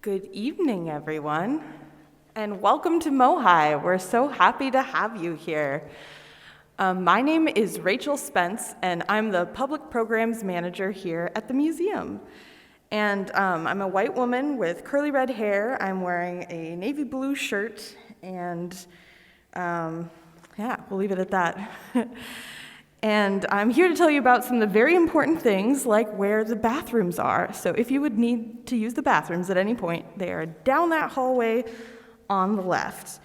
Good evening, everyone, and welcome to MOHAI. We're so happy to have you here. My name is Rachel Spence, and I'm the Public Programs Manager here at the museum. And I'm a white woman with curly red hair. I'm wearing a navy blue shirt, and yeah, we'll leave it at that. And I'm here to tell you about some of the very important things, like where the bathrooms are. So if you would need to use the bathrooms at any point, they are down that hallway on the left.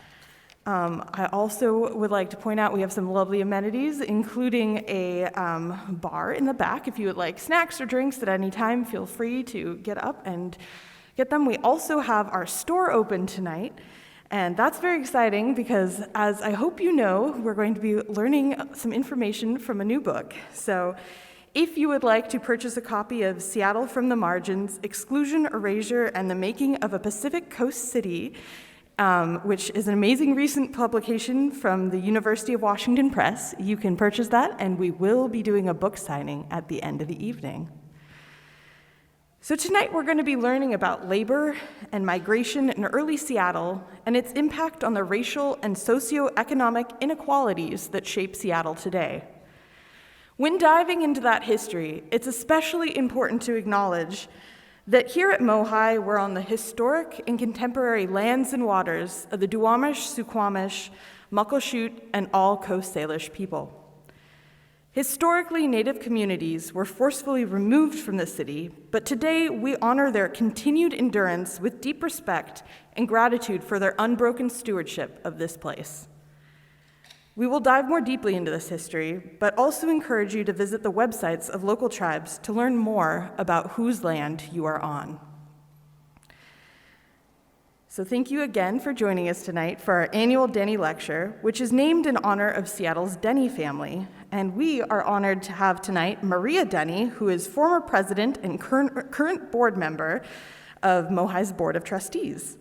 I also would like to point out we have some lovely amenities, including a bar in the back. If you would like snacks or drinks at any time, feel free to get up and get them. We also have our store open tonight. And that's very exciting because, as I hope you know, we're going to be learning some information from a new book. So if you would like to purchase a copy of Seattle from the Margins, Exclusion, Erasure, and the Making of a Pacific Coast City, which is an amazing recent publication from the University of Washington Press, you can purchase that, and we will be doing a book signing at the end of the evening. So tonight we're going to be learning about labor and migration in early Seattle and its impact on the racial and socioeconomic inequalities that shape Seattle today. When diving into that history, it's especially important to acknowledge that here at MOHAI, we're on the historic and contemporary lands and waters of the Duwamish, Suquamish, Muckleshoot, and all Coast Salish people. Historically, Native communities were forcefully removed from the city, but today we honor their continued endurance with deep respect and gratitude for their unbroken stewardship of this place. We will dive more deeply into this history, but also encourage you to visit the websites of local tribes to learn more about whose land you are on. So thank you again for joining us tonight for our annual Denny Lecture, which is named in honor of Seattle's Denny family. And we are honored to have tonight Maria Denny, who is former president and current board member of MOHAI's Board of Trustees.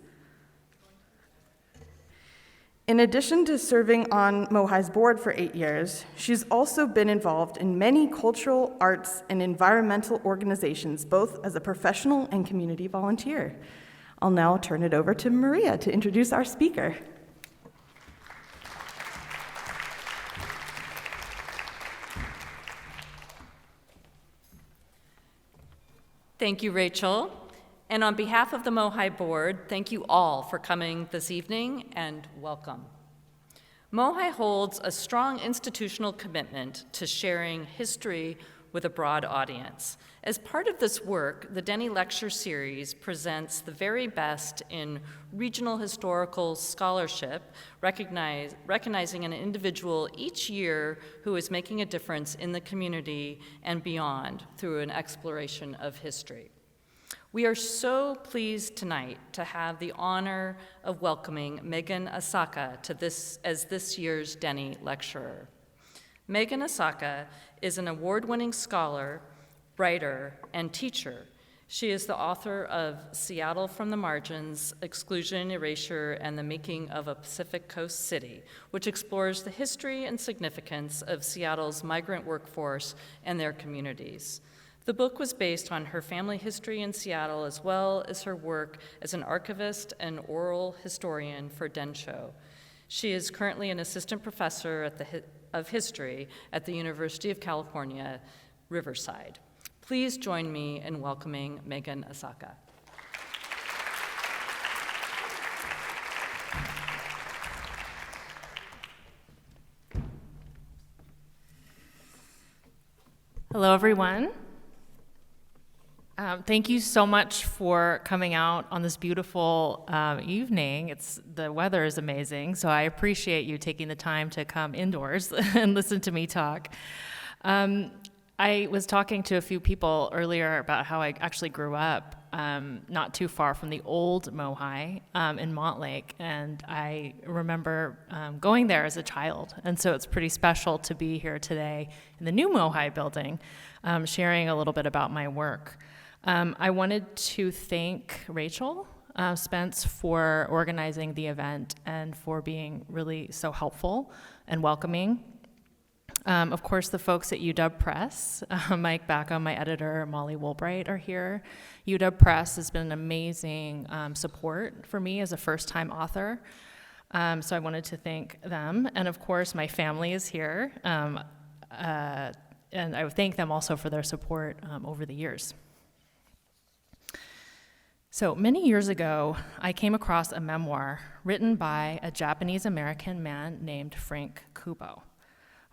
In addition to serving on MOHAI's board for 8 years, she's also been involved in many cultural, arts, and environmental organizations, both as a professional and community volunteer. I'll now turn it over to Maria to introduce our speaker. Thank you, Rachel. And on behalf of the MOHAI Board, thank you all for coming this evening and welcome. MOHAI holds a strong institutional commitment to sharing history with a broad audience. As part of this work, the Denny Lecture series presents the very best in regional historical scholarship, recognizing an individual each year who is making a difference in the community and beyond through an exploration of history. We are so pleased tonight to have the honor of welcoming Megan Asaka as this year's Denny Lecturer. Megan Asaka is an award-winning scholar, writer, and teacher. She is the author of Seattle from the Margins, Exclusion, Erasure, and the Making of a Pacific Coast City, which explores the history and significance of Seattle's migrant workforce and their communities. The book was based on her family history in Seattle, as well as her work as an archivist and oral historian for Densho. She is currently an assistant professor of history at the University of California, Riverside. Please join me in welcoming Megan Asaka. Hello, everyone. Thank you so much for coming out on this beautiful evening. The weather is amazing, so I appreciate you taking the time to come indoors and listen to me talk. I was talking to a few people earlier about how I actually grew up not too far from the old MOHAI in Montlake, and I remember going there as a child, and so it's pretty special to be here today in the new MOHAI building, sharing a little bit about my work. I wanted to thank Rachel Spence for organizing the event and for being really so helpful and welcoming. Of course, the folks at UW Press, Mike Backham, my editor, Molly Woolbright are here. UW Press has been an amazing support for me as a first-time author, so I wanted to thank them. And of course, my family is here, and I would thank them also for their support over the years. So many years ago, I came across a memoir written by a Japanese-American man named Frank Kubo.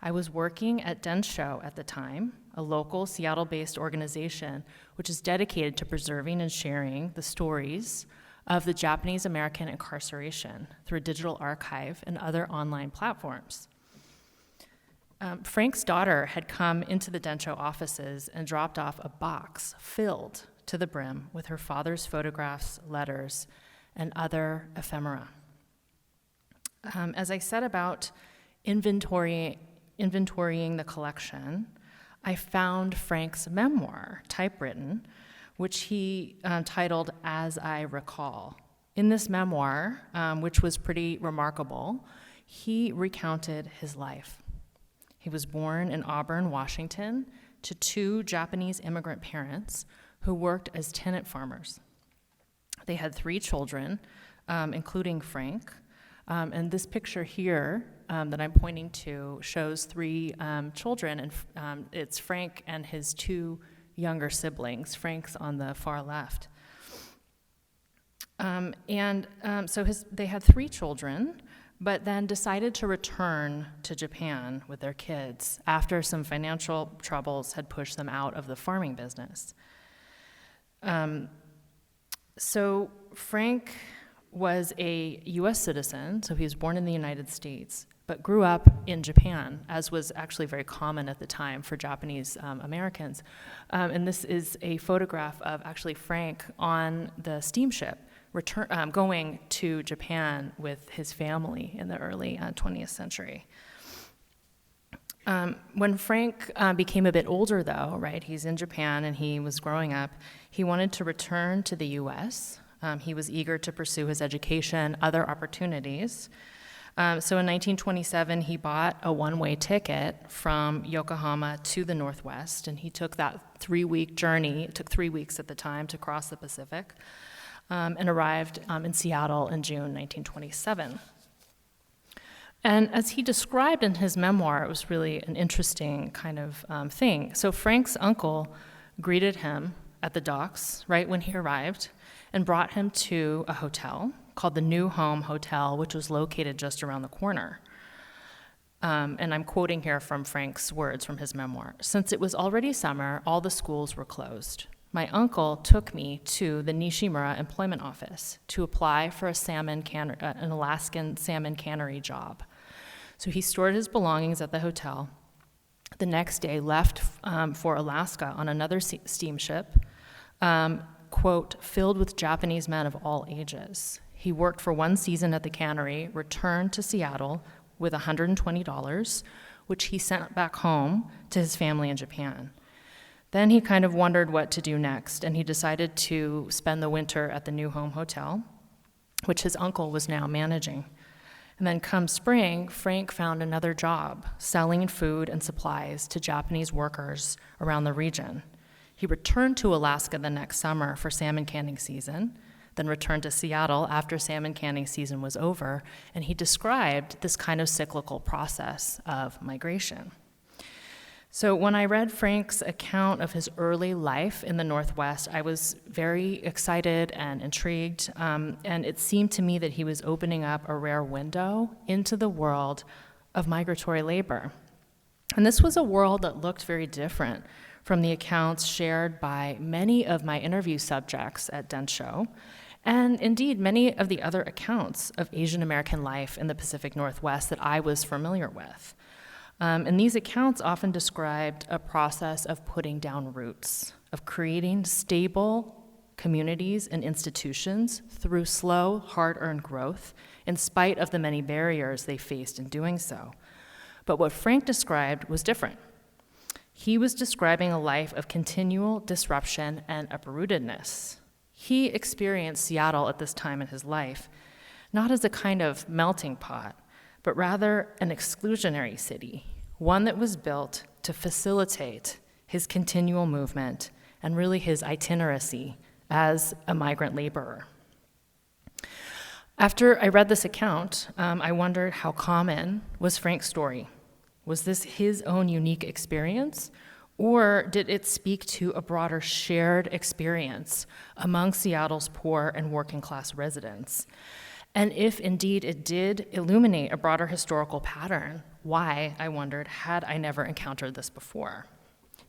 I was working at Densho at the time, a local Seattle-based organization which is dedicated to preserving and sharing the stories of the Japanese-American incarceration through a digital archive and other online platforms. Frank's daughter had come into the Densho offices and dropped off a box filled to the brim with her father's photographs, letters, and other ephemera. As I set about inventorying the collection, I found Frank's memoir, typewritten, which he titled As I Recall. In this memoir, which was pretty remarkable, he recounted his life. He was born in Auburn, Washington, to two Japanese immigrant parents who worked as tenant farmers. They had 3 children, including Frank. And this picture here that I'm pointing to shows 3 children, and it's Frank and his 2 younger siblings. Frank's on the far left. So they had 3 children, but then decided to return to Japan with their kids after some financial troubles had pushed them out of the farming business. So Frank was a U.S. citizen, so he was born in the United States, but grew up in Japan, as was actually very common at the time for Japanese Americans. And this is a photograph of actually Frank on the steamship going to Japan with his family in the early 20th century. When Frank became a bit older, though, right, he's in Japan and he was growing up, he wanted to return to the U.S. He was eager to pursue his education, other opportunities. So in 1927, he bought a one-way ticket from Yokohama to the Northwest, and he took that 3-week journey. It took 3 weeks at the time to cross the Pacific, and arrived in Seattle in June 1927. And as he described in his memoir, it was really an interesting kind of thing. So Frank's uncle greeted him at the docks right when he arrived and brought him to a hotel called the New Home Hotel, which was located just around the corner. And I'm quoting here from Frank's words from his memoir. "Since it was already summer, all the schools were closed. My uncle took me to the Nishimura Employment Office to apply for an Alaskan salmon cannery job. So he stored his belongings at the hotel. The next day left for Alaska on another steamship, quote, filled with Japanese men of all ages. He worked for 1 season at the cannery, returned to Seattle with $120, which he sent back home to his family in Japan. Then he kind of wondered what to do next, and he decided to spend the winter at the New Home Hotel, which his uncle was now managing. And then come spring, Frank found another job, selling food and supplies to Japanese workers around the region. He returned to Alaska the next summer for salmon canning season, then returned to Seattle after salmon canning season was over, and he described this kind of cyclical process of migration. So when I read Frank's account of his early life in the Northwest, I was very excited and intrigued, and it seemed to me that he was opening up a rare window into the world of migratory labor. And this was a world that looked very different from the accounts shared by many of my interview subjects at Densho, and indeed many of the other accounts of Asian American life in the Pacific Northwest that I was familiar with. And these accounts often described a process of putting down roots, of creating stable communities and institutions through slow, hard-earned growth, in spite of the many barriers they faced in doing so. But what Frank described was different. He was describing a life of continual disruption and uprootedness. He experienced Seattle at this time in his life, not as a kind of melting pot, but rather an exclusionary city, one that was built to facilitate his continual movement and really his itineracy as a migrant laborer. After I read this account, I wondered how common was Frank's story. Was this his own unique experience, or did it speak to a broader shared experience among Seattle's poor and working class residents? And if indeed it did illuminate a broader historical pattern, why, I wondered, had I never encountered this before?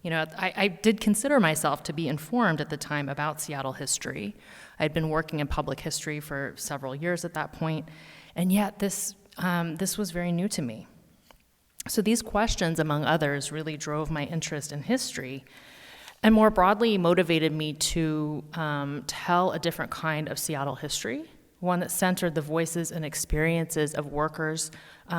You know, I did consider myself to be informed at the time about Seattle history. I'd been working in public history for several years at that point, and yet this was very new to me. So these questions, among others, really drove my interest in history, and more broadly motivated me to tell a different kind of Seattle history, one that centered the voices and experiences of workers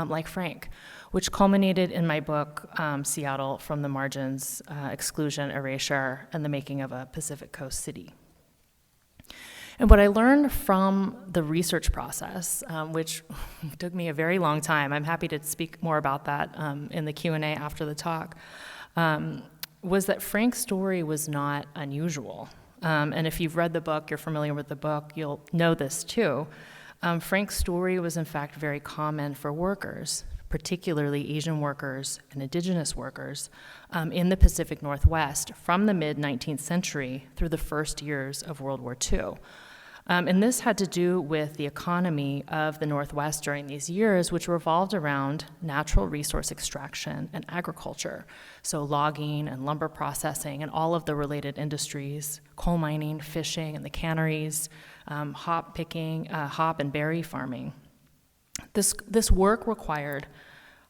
like Frank, which culminated in my book, Seattle from the Margins, Exclusion, Erasure, and the Making of a Pacific Coast City. And what I learned from the research process, which took me a very long time, I'm happy to speak more about that in the Q&A after the talk, was that Frank's story was not unusual. And if you've read the book, you're familiar with the book, you'll know this too. Frank's story was in fact very common for workers, particularly Asian workers and Indigenous workers in the Pacific Northwest from the mid-19th century through the first years of World War II. And this had to do with the economy of the Northwest during these years, which revolved around natural resource extraction and agriculture. So logging and lumber processing and all of the related industries, coal mining, fishing, and the canneries, hop picking, hop and berry farming. This work required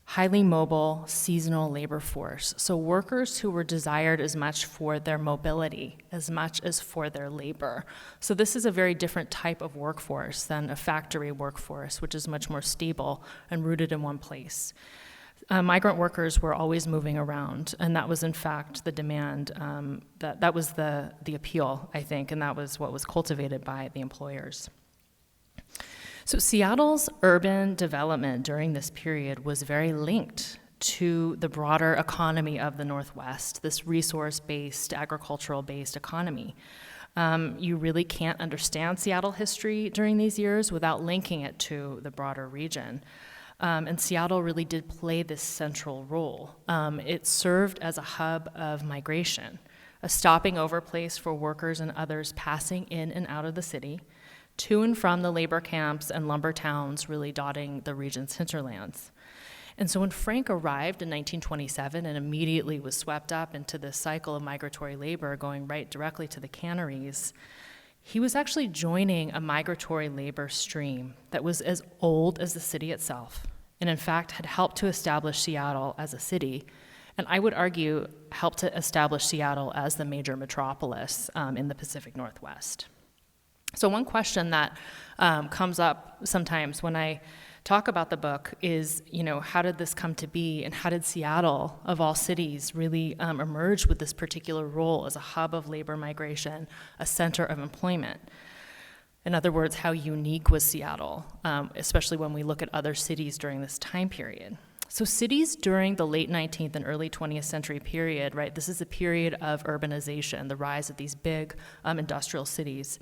highly mobile, seasonal labor force, so workers who were desired as much for their mobility as much as for their labor. So this is a very different type of workforce than a factory workforce, which is much more stable and rooted in one place. Migrant workers were always moving around, and that was in fact the demand, that was the appeal, I think, and that was what was cultivated by the employers. So Seattle's urban development during this period was very linked to the broader economy of the Northwest, this resource-based, agricultural-based economy. You really can't understand Seattle history during these years without linking it to the broader region. And Seattle really did play this central role. It served as a hub of migration, a stopping over place for workers and others passing in and out of the city, to and from the labor camps and lumber towns really dotting the region's hinterlands. And so when Frank arrived in 1927 and immediately was swept up into this cycle of migratory labor going right directly to the canneries, he was actually joining a migratory labor stream that was as old as the city itself, and in fact had helped to establish Seattle as a city, and I would argue helped to establish Seattle as the major metropolis in the Pacific Northwest. So one question that comes up sometimes when I talk about the book is, how did this come to be, and how did Seattle, of all cities, really emerge with this particular role as a hub of labor migration, a center of employment? In other words, how unique was Seattle, especially when we look at other cities during this time period? So cities during the late 19th and early 20th century period, right, this is a period of urbanization, the rise of these big industrial cities,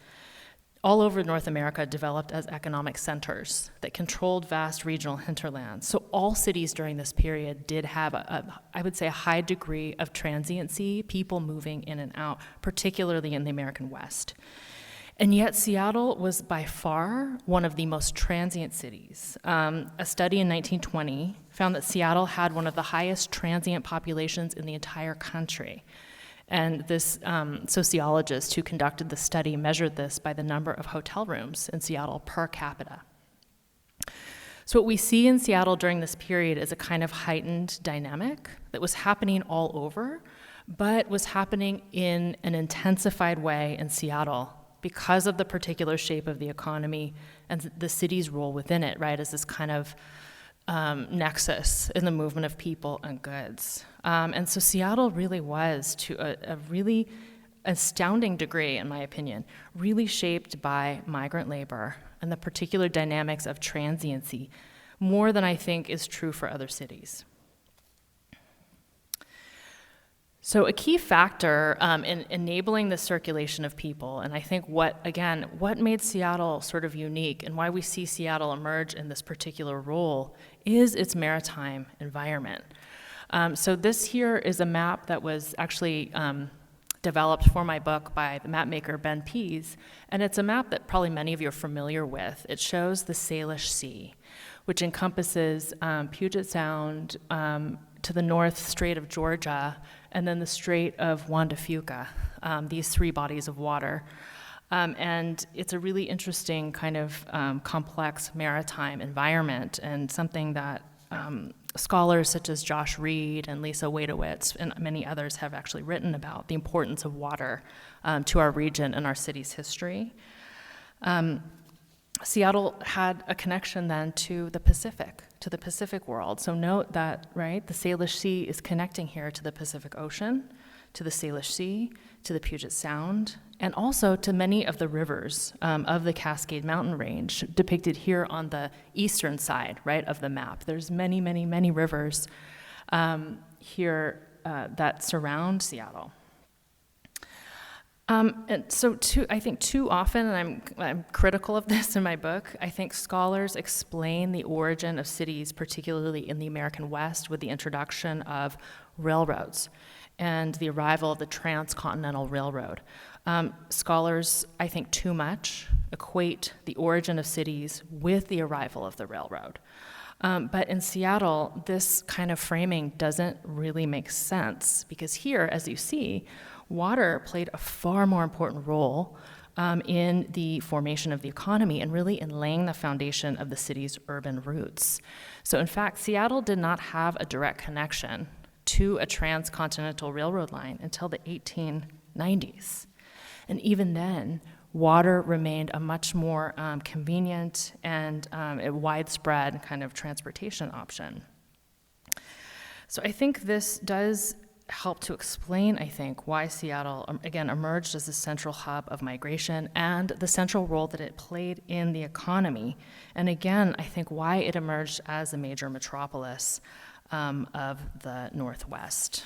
all over North America developed as economic centers that controlled vast regional hinterlands. So all cities during this period did have, I would say, a high degree of transiency, people moving in and out, particularly in the American West. And yet Seattle was by far one of the most transient cities. A study in 1920 found that Seattle had one of the highest transient populations in the entire country. And this sociologist who conducted the study measured this by the number of hotel rooms in Seattle per capita. So what we see in Seattle during this period is a kind of heightened dynamic that was happening all over, but was happening in an intensified way in Seattle because of the particular shape of the economy and the city's role within it, right, as this kind of nexus in the movement of people and goods. And so Seattle really was, to a really astounding degree, in my opinion, really shaped by migrant labor and the particular dynamics of transiency, more than I think is true for other cities. So a key factor in enabling the circulation of people, and I think what made Seattle sort of unique and why we see Seattle emerge in this particular role is its maritime environment. So this here is a map that was actually developed for my book by the map maker Ben Pease, and it's a map that probably many of you are familiar with. It shows the Salish Sea, which encompasses Puget Sound, to the north, Strait of Georgia, and then the Strait of Juan de Fuca, these three bodies of water. And it's a really interesting kind of complex maritime environment, and something that scholars such as Josh Reed and Lisa Wadowitz and many others have actually written about the importance of water to our region and our city's history. Seattle had a connection then to the Pacific world. So note that, right, the Salish Sea is connecting here to the Pacific Ocean, to the Salish Sea, to the Puget Sound, and also to many of the rivers of the Cascade Mountain Range, depicted here on the eastern side, right, of the map. There's many, many, many rivers here that surround Seattle. And so I think too often, and I'm critical of this in my book, I think scholars explain the origin of cities, particularly in the American West, with the introduction of railroads and the arrival of the Transcontinental Railroad. Scholars, I think too much, equate the origin of cities with the arrival of the railroad. But in Seattle, this kind of framing doesn't really make sense, because here, as you see, water played a far more important role in the formation of the economy and really in laying the foundation of the city's urban roots. So in fact, Seattle did not have a direct connection to a transcontinental railroad line until the 1890s. And even then, water remained a much more convenient and a widespread kind of transportation option. So I think this does help to explain, I think, why Seattle, again, emerged as the central hub of migration and the central role that it played in the economy. And again, I think why it emerged as a major metropolis of the Northwest.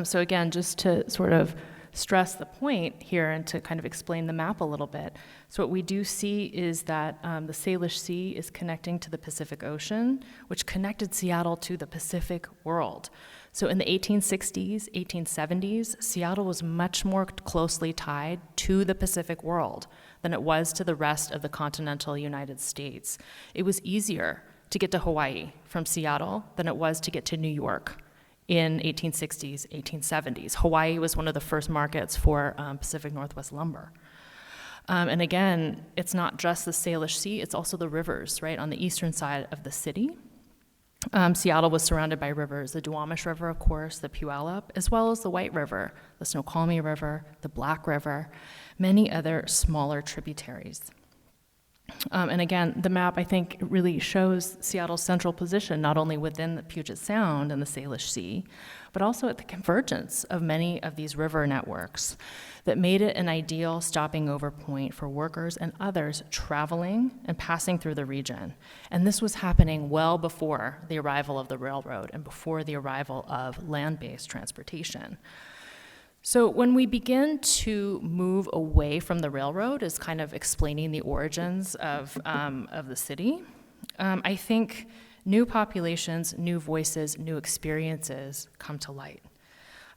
So again, just to sort of stress the point here and to kind of explain the map a little bit. So what we do see is that the Salish Sea is connecting to the Pacific Ocean, which connected Seattle to the Pacific world. So in the 1860s, 1870s, Seattle was much more closely tied to the Pacific world than it was to the rest of the continental United States. It was easier to get to Hawaii from Seattle than it was to get to New York in 1860s, 1870s. Hawaii was one of the first markets for Pacific Northwest lumber. And again, it's not just the Salish Sea, it's also the rivers, right, on the eastern side of the city. Seattle was surrounded by rivers, the Duwamish River, of course, the Puyallup, as well as the White River, the Snoqualmie River, the Black River, many other smaller tributaries. And again, the map, I think, really shows Seattle's central position, not only within the Puget Sound and the Salish Sea, but also at the convergence of many of these river networks that made it an ideal stopping over point for workers and others traveling and passing through the region. And this was happening well before the arrival of the railroad and before the arrival of land-based transportation. So when we begin to move away from the railroad as kind of explaining the origins of the city, I think new populations, new voices, new experiences come to light.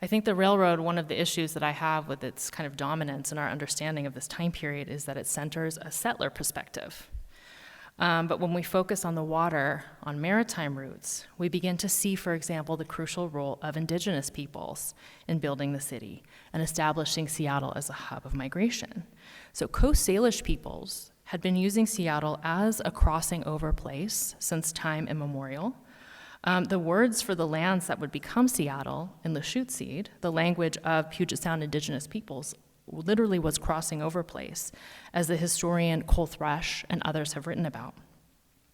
I think the railroad, one of the issues that I have with its kind of dominance in our understanding of this time period is that it centers a settler perspective. But when we focus on the water, on maritime routes, we begin to see, for example, the crucial role of indigenous peoples in building the city and establishing Seattle as a hub of migration. So Coast Salish peoples had been using Seattle as a crossing over place since time immemorial. The words for the lands that would become Seattle in Lushootseed, the language of Puget Sound indigenous peoples, literally was crossing over place, as the historian Cole Thrush and others have written about.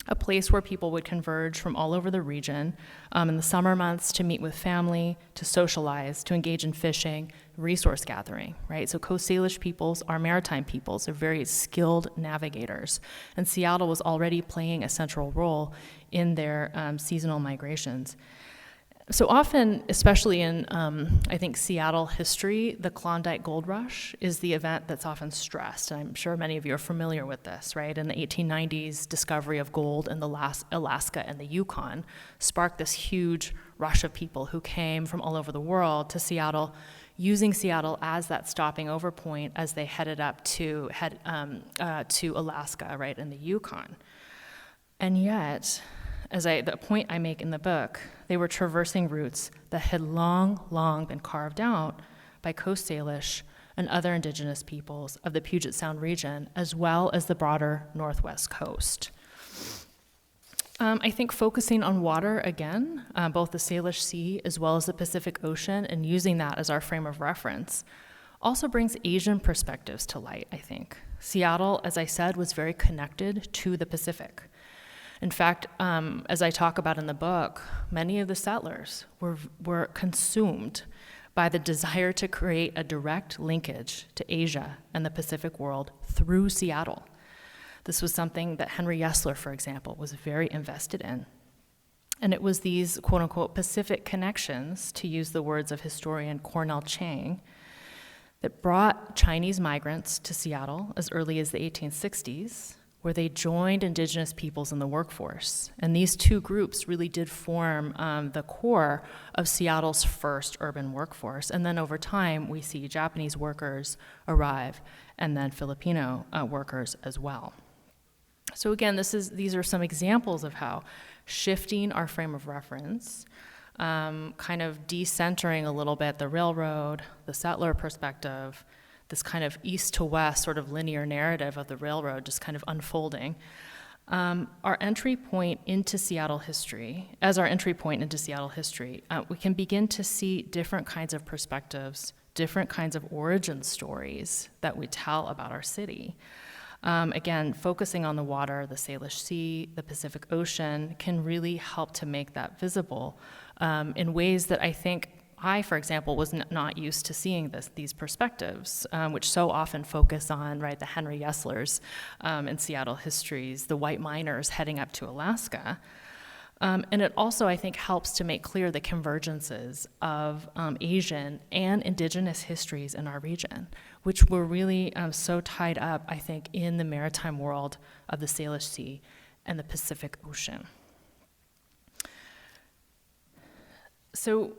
A place where people would converge from all over the region in the summer months to meet with family, to socialize, to engage in fishing, resource gathering, right? So Coast Salish peoples are maritime peoples. They're very skilled navigators. And Seattle was already playing a central role in their seasonal migrations. So often, especially in, I think, Seattle history, the Klondike Gold Rush is the event that's often stressed. And I'm sure many of you are familiar with this, right? In the 1890s, discovery of gold in Alaska and the Yukon sparked this huge rush of people who came from all over the world to Seattle, using Seattle as that stopping over point as they headed up to Alaska, right, in the Yukon. And yet, the point I make in the book, they were traversing routes that had long been carved out by Coast Salish and other indigenous peoples of the Puget Sound region, as well as the broader Northwest coast. I think focusing on water again, both the Salish Sea as well as the Pacific Ocean, and using that as our frame of reference, also brings Asian perspectives to light, I think. Seattle, as I said, was very connected to the Pacific. In fact, as I talk about in the book, many of the settlers were consumed by the desire to create a direct linkage to Asia and the Pacific world through Seattle. This was something that Henry Yesler, for example, was very invested in. And it was these quote-unquote Pacific connections, to use the words of historian Cornell Chang, that brought Chinese migrants to Seattle as early as the 1860s, where they joined indigenous peoples in the workforce. And these two groups really did form the core of Seattle's first urban workforce. And then over time, we see Japanese workers arrive, and then Filipino workers as well. So again, these are some examples of how shifting our frame of reference, kind of decentering a little bit the railroad, the settler perspective, this kind of east to west sort of linear narrative of the railroad just kind of unfolding. Our entry point into Seattle history, we can begin to see different kinds of perspectives, different kinds of origin stories that we tell about our city. Again, focusing on the water, the Salish Sea, the Pacific Ocean can really help to make that visible in ways that I think I, for example, was not used to seeing these perspectives, which so often focus on, right, the Henry Yeslers in Seattle histories, the white miners heading up to Alaska. And it also, I think, helps to make clear the convergences of Asian and indigenous histories in our region, which were really so tied up, I think, in the maritime world of the Salish Sea and the Pacific Ocean. So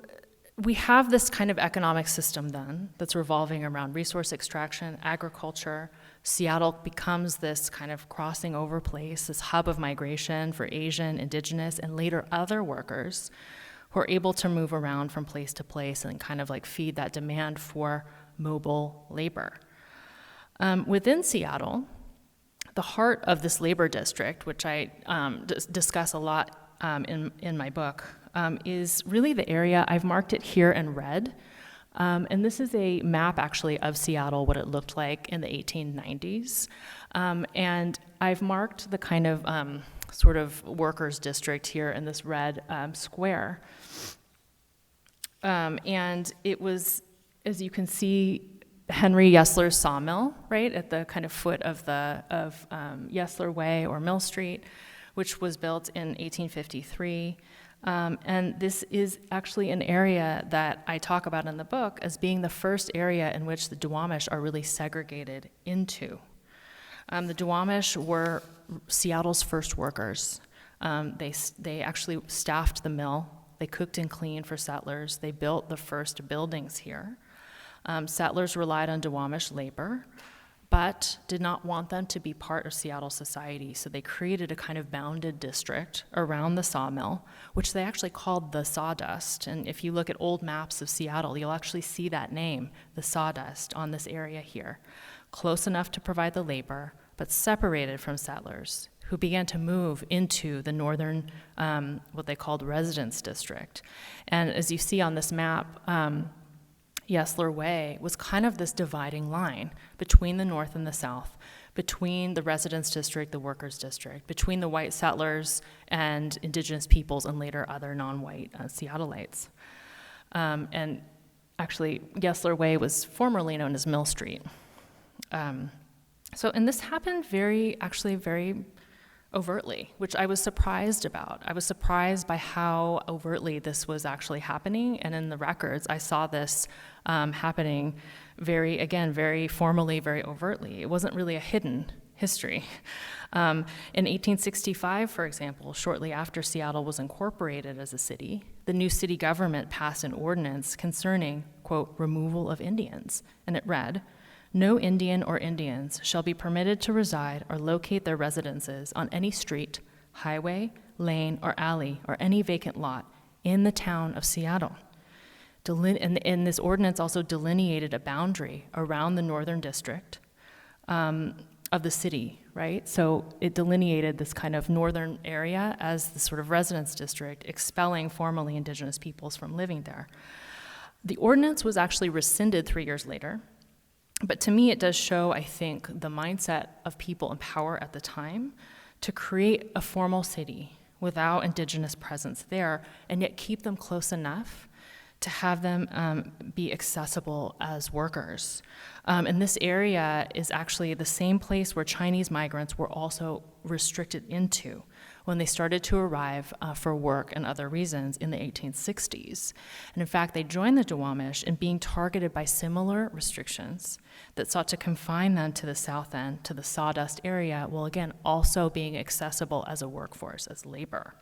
we have this kind of economic system then that's revolving around resource extraction, agriculture. Seattle becomes this kind of crossing over place, this hub of migration for Asian, indigenous, and later other workers who are able to move around from place to place and kind of like feed that demand for mobile labor. Within Seattle, the heart of this labor district, which I discuss a lot in my book, is really the area. I've marked it here in red. And this is a map, actually, of Seattle, what it looked like in the 1890s. And I've marked the kind of sort of workers' district here in this red square. And it was, as you can see, Henry Yesler's sawmill, right, at the kind of foot of Yesler Way or Mill Street, which was built in 1853. And this is actually an area that I talk about in the book as being the first area in which the Duwamish are really segregated into. The Duwamish were Seattle's first workers. They actually staffed the mill. They cooked and cleaned for settlers. They built the first buildings here. Settlers relied on Duwamish labor, but did not want them to be part of Seattle society. So they created a kind of bounded district around the sawmill, which they actually called the Sawdust. And if you look at old maps of Seattle, you'll actually see that name, the Sawdust, on this area here. Close enough to provide the labor, but separated from settlers who began to move into the northern, what they called residence district. And as you see on this map, Yesler Way was kind of this dividing line between the north and the south, between the residence district, the workers district, between the white settlers and indigenous peoples and later other non-white Seattleites. And actually, Yesler Way was formerly known as Mill Street. And this happened very overtly, which I was surprised about. I was surprised by how overtly this was actually happening, and in the records, I saw this happening very formally, very overtly. It wasn't really a hidden history. In 1865, for example, shortly after Seattle was incorporated as a city, the new city government passed an ordinance concerning, quote, removal of Indians, and it read, "No Indian or Indians shall be permitted to reside or locate their residences on any street, highway, lane, or alley, or any vacant lot in the town of Seattle." And this ordinance also delineated a boundary around the northern district of the city, right? So it delineated this kind of northern area as the sort of residence district, expelling formerly indigenous peoples from living there. The ordinance was actually rescinded 3 years later, but to me it does show, I think, the mindset of people in power at the time to create a formal city without indigenous presence there, and yet keep them close enough to have them be accessible as workers. And this area is actually the same place where Chinese migrants were also restricted into when they started to arrive for work and other reasons in the 1860s. And in fact, they joined the Duwamish in being targeted by similar restrictions that sought to confine them to the south end, to the sawdust area, while again, also being accessible as a workforce, as labor.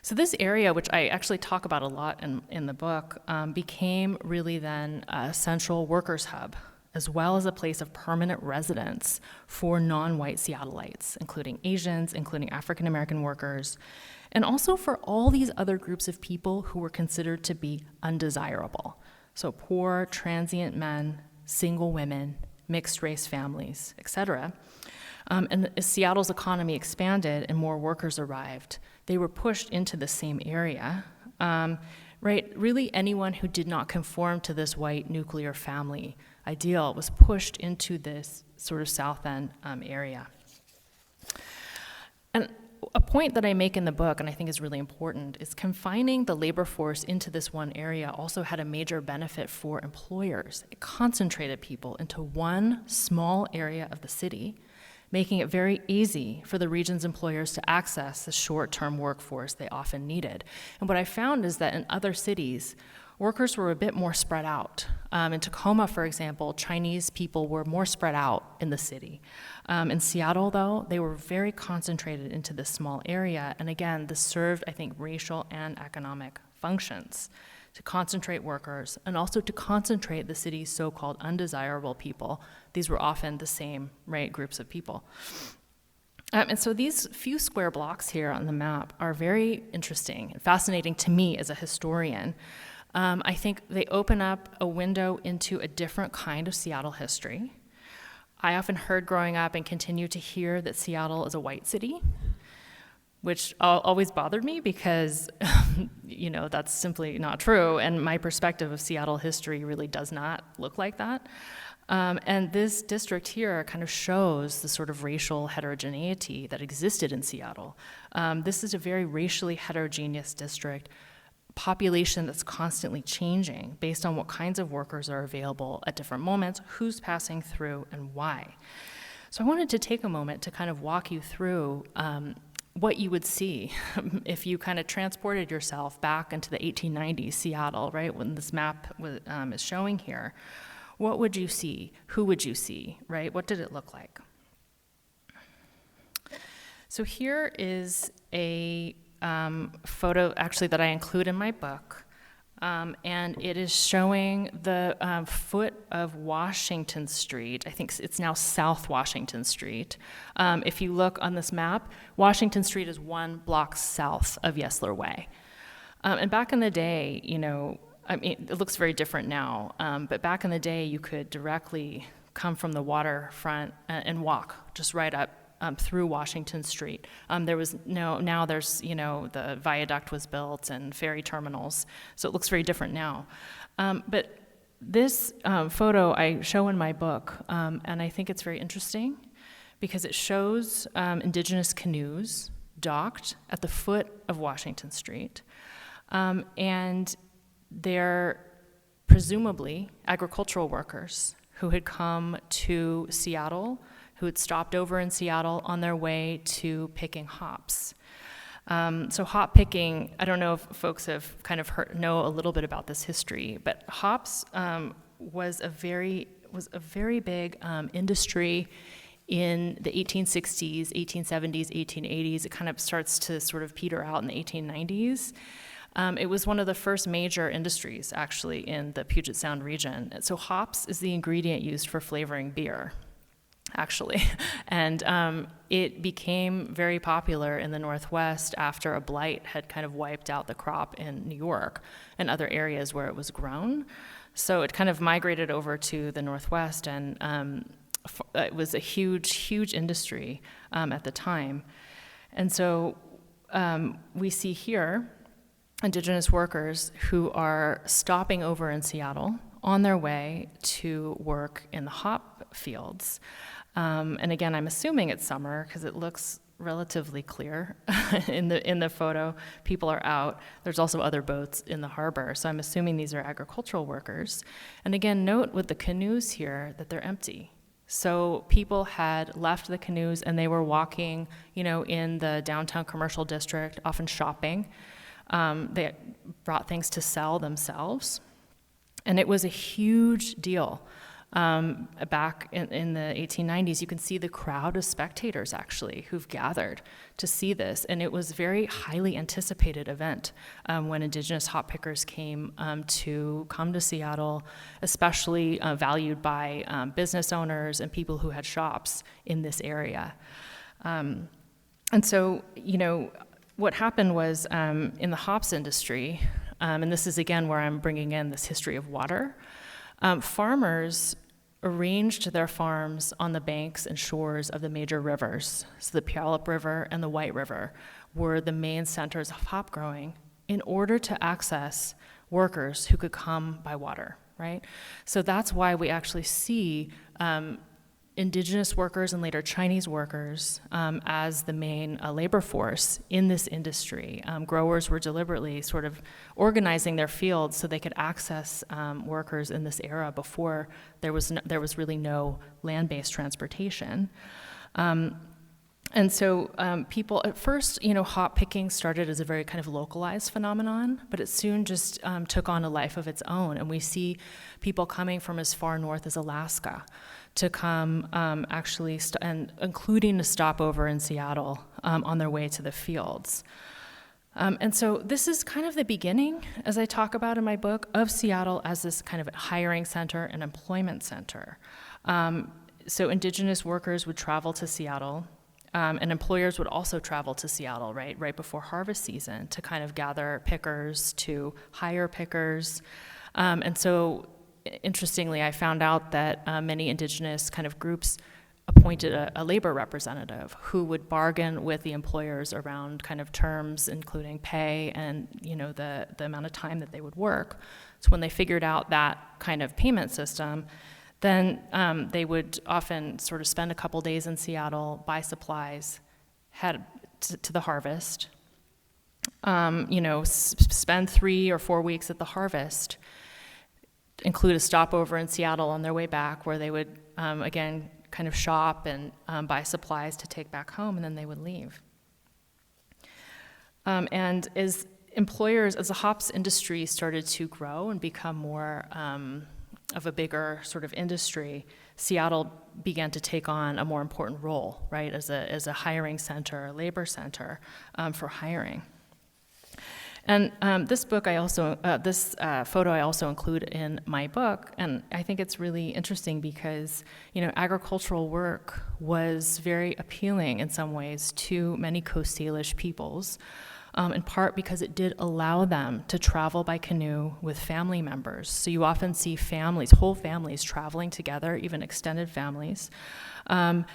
So this area, which I actually talk about a lot in the book, became really then a central workers' hub, as well as a place of permanent residence for non-white Seattleites, including Asians, including African American workers, and also for all these other groups of people who were considered to be undesirable. So poor, transient men, single women, mixed-race families, etc. And as Seattle's economy expanded and more workers arrived, they were pushed into the same area, right? Really anyone who did not conform to this white nuclear family ideal was pushed into this sort of South End area. And a point that I make in the book, and I think is really important, is confining the labor force into this one area also had a major benefit for employers. It concentrated people into one small area of the city, making it very easy for the region's employers to access the short-term workforce they often needed. And what I found is that in other cities, workers were a bit more spread out. In Tacoma, for example, Chinese people were more spread out in the city. In Seattle, though, they were very concentrated into this small area. And again, this served, I think, racial and economic functions to concentrate workers and also to concentrate the city's so-called undesirable people. These were often the same, right, groups of people. And so these few square blocks here on the map are very interesting and fascinating to me as a historian. I think they open up a window into a different kind of Seattle history. I often heard growing up and continue to hear that Seattle is a white city, which always bothered me because, that's simply not true. And my perspective of Seattle history really does not look like that. And this district here kind of shows the sort of racial heterogeneity that existed in Seattle. This is a very racially heterogeneous district, population that's constantly changing based on what kinds of workers are available at different moments, who's passing through, and why. So I wanted to take a moment to kind of walk you through what you would see if you kind of transported yourself back into the 1890s Seattle, right, when this map is showing here. What would you see? Who would you see, right? What did it look like? So here is a photo, actually, that I include in my book, and it is showing the foot of Washington Street. I think it's now South Washington Street. If you look on this map, Washington Street is 1 block south of Yesler Way. And back in the day, it looks very different now, but back in the day, you could directly come from the waterfront and walk just right up through Washington Street. Now there's, the viaduct was built and ferry terminals, so it looks very different now. But this photo I show in my book, and I think it's very interesting because it shows indigenous canoes docked at the foot of Washington Street, and they're presumably agricultural workers who had come to Seattle who had stopped over in Seattle on their way to picking hops. So hop picking, I don't know if folks have kind of know a little bit about this history, but hops was a very big industry in the 1860s, 1870s, 1880s. It kind of starts to sort of peter out in the 1890s. It was one of the first major industries, actually, in the Puget Sound region. So hops is the ingredient used for flavoring beer, actually. And it became very popular in the Northwest after a blight had kind of wiped out the crop in New York and other areas where it was grown. So it kind of migrated over to the Northwest, and it was a huge industry at the time. And so we see here Indigenous workers who are stopping over in Seattle on their way to work in the hop fields. And again, I'm assuming it's summer because it looks relatively clear in the photo. People are out. There's also other boats in the harbor, so I'm assuming these are agricultural workers. And again, note with the canoes here that they're empty. So people had left the canoes and they were walking, in the downtown commercial district, often shopping. They brought things to sell themselves. And it was a huge deal. Back in the 1890s, you can see the crowd of spectators, actually, who've gathered to see this. And it was a very highly anticipated event when Indigenous hop pickers came to Seattle, especially valued by business owners and people who had shops in this area. And so, what happened was in the hops industry, and this is again where I'm bringing in this history of water, farmers arranged their farms on the banks and shores of the major rivers. So the Puyallup River and the White River were the main centers of hop growing in order to access workers who could come by water, right? So that's why we actually see Indigenous workers and later Chinese workers as the main labor force in this industry. Growers were deliberately sort of organizing their fields so they could access workers in this era before there was really no land-based transportation. And so people, at first, hop picking started as a very kind of localized phenomenon, but it soon just took on a life of its own. And we see people coming from as far north as Alaska to come and including a stopover in Seattle on their way to the fields. And so this is kind of the beginning, as I talk about in my book, of Seattle as this kind of hiring center and employment center. So Indigenous workers would travel to Seattle, and employers would also travel to Seattle, right before harvest season to kind of gather pickers, to hire pickers. And so interestingly, I found out that many Indigenous kind of groups appointed a labor representative who would bargain with the employers around kind of terms, including pay and the amount of time that they would work. So when they figured out that kind of payment system, then they would often sort of spend a couple days in Seattle, buy supplies, head to the harvest, spend 3 or 4 weeks at the harvest, include a stopover in Seattle on their way back where they would, again, kind of shop and buy supplies to take back home, and then they would leave. And as the hops industry started to grow and become more of a bigger sort of industry, Seattle began to take on a more important role, right, as a hiring center, a labor center for hiring. And this photo I also include in my book, and I think it's really interesting because, agricultural work was very appealing in some ways to many Coast Salish peoples, in part because it did allow them to travel by canoe with family members. So you often see whole families traveling together, even extended families. It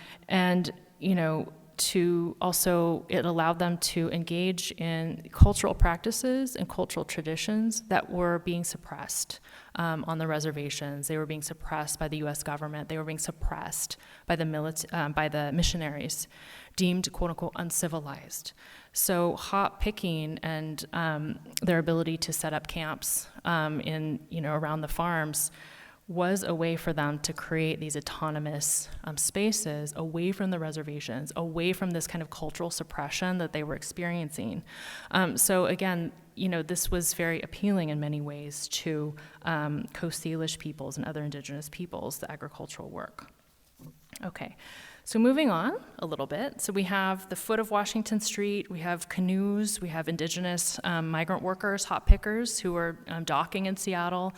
allowed them to engage in cultural practices and cultural traditions that were being suppressed on the reservations. They were being suppressed by the U.S. government. They were being suppressed by the missionaries, deemed "quote unquote" uncivilized. So hop picking and their ability to set up camps around the farms was a way for them to create these autonomous spaces away from the reservations, away from this kind of cultural suppression that they were experiencing. So again, this was very appealing in many ways to Coast Salish peoples and other indigenous peoples, the agricultural work. Okay, so moving on a little bit. So we have the foot of Washington Street, we have canoes, we have indigenous migrant workers, hop pickers who are docking in Seattle.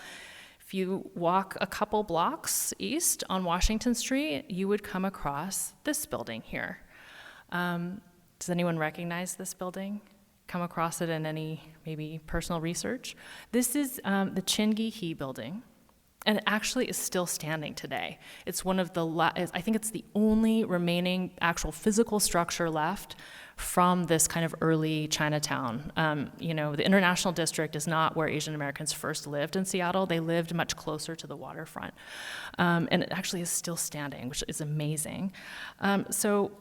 If you walk a couple blocks east on Washington Street, you would come across this building here. Does anyone recognize this building? Come across it in any maybe personal research? This is the Chingihi building, and it actually is still standing today. It's one of the, I think it's the only remaining actual physical structure left from this kind of early Chinatown. The International District is not where Asian Americans first lived in Seattle. They lived much closer to the waterfront. And it actually is still standing, which is amazing. So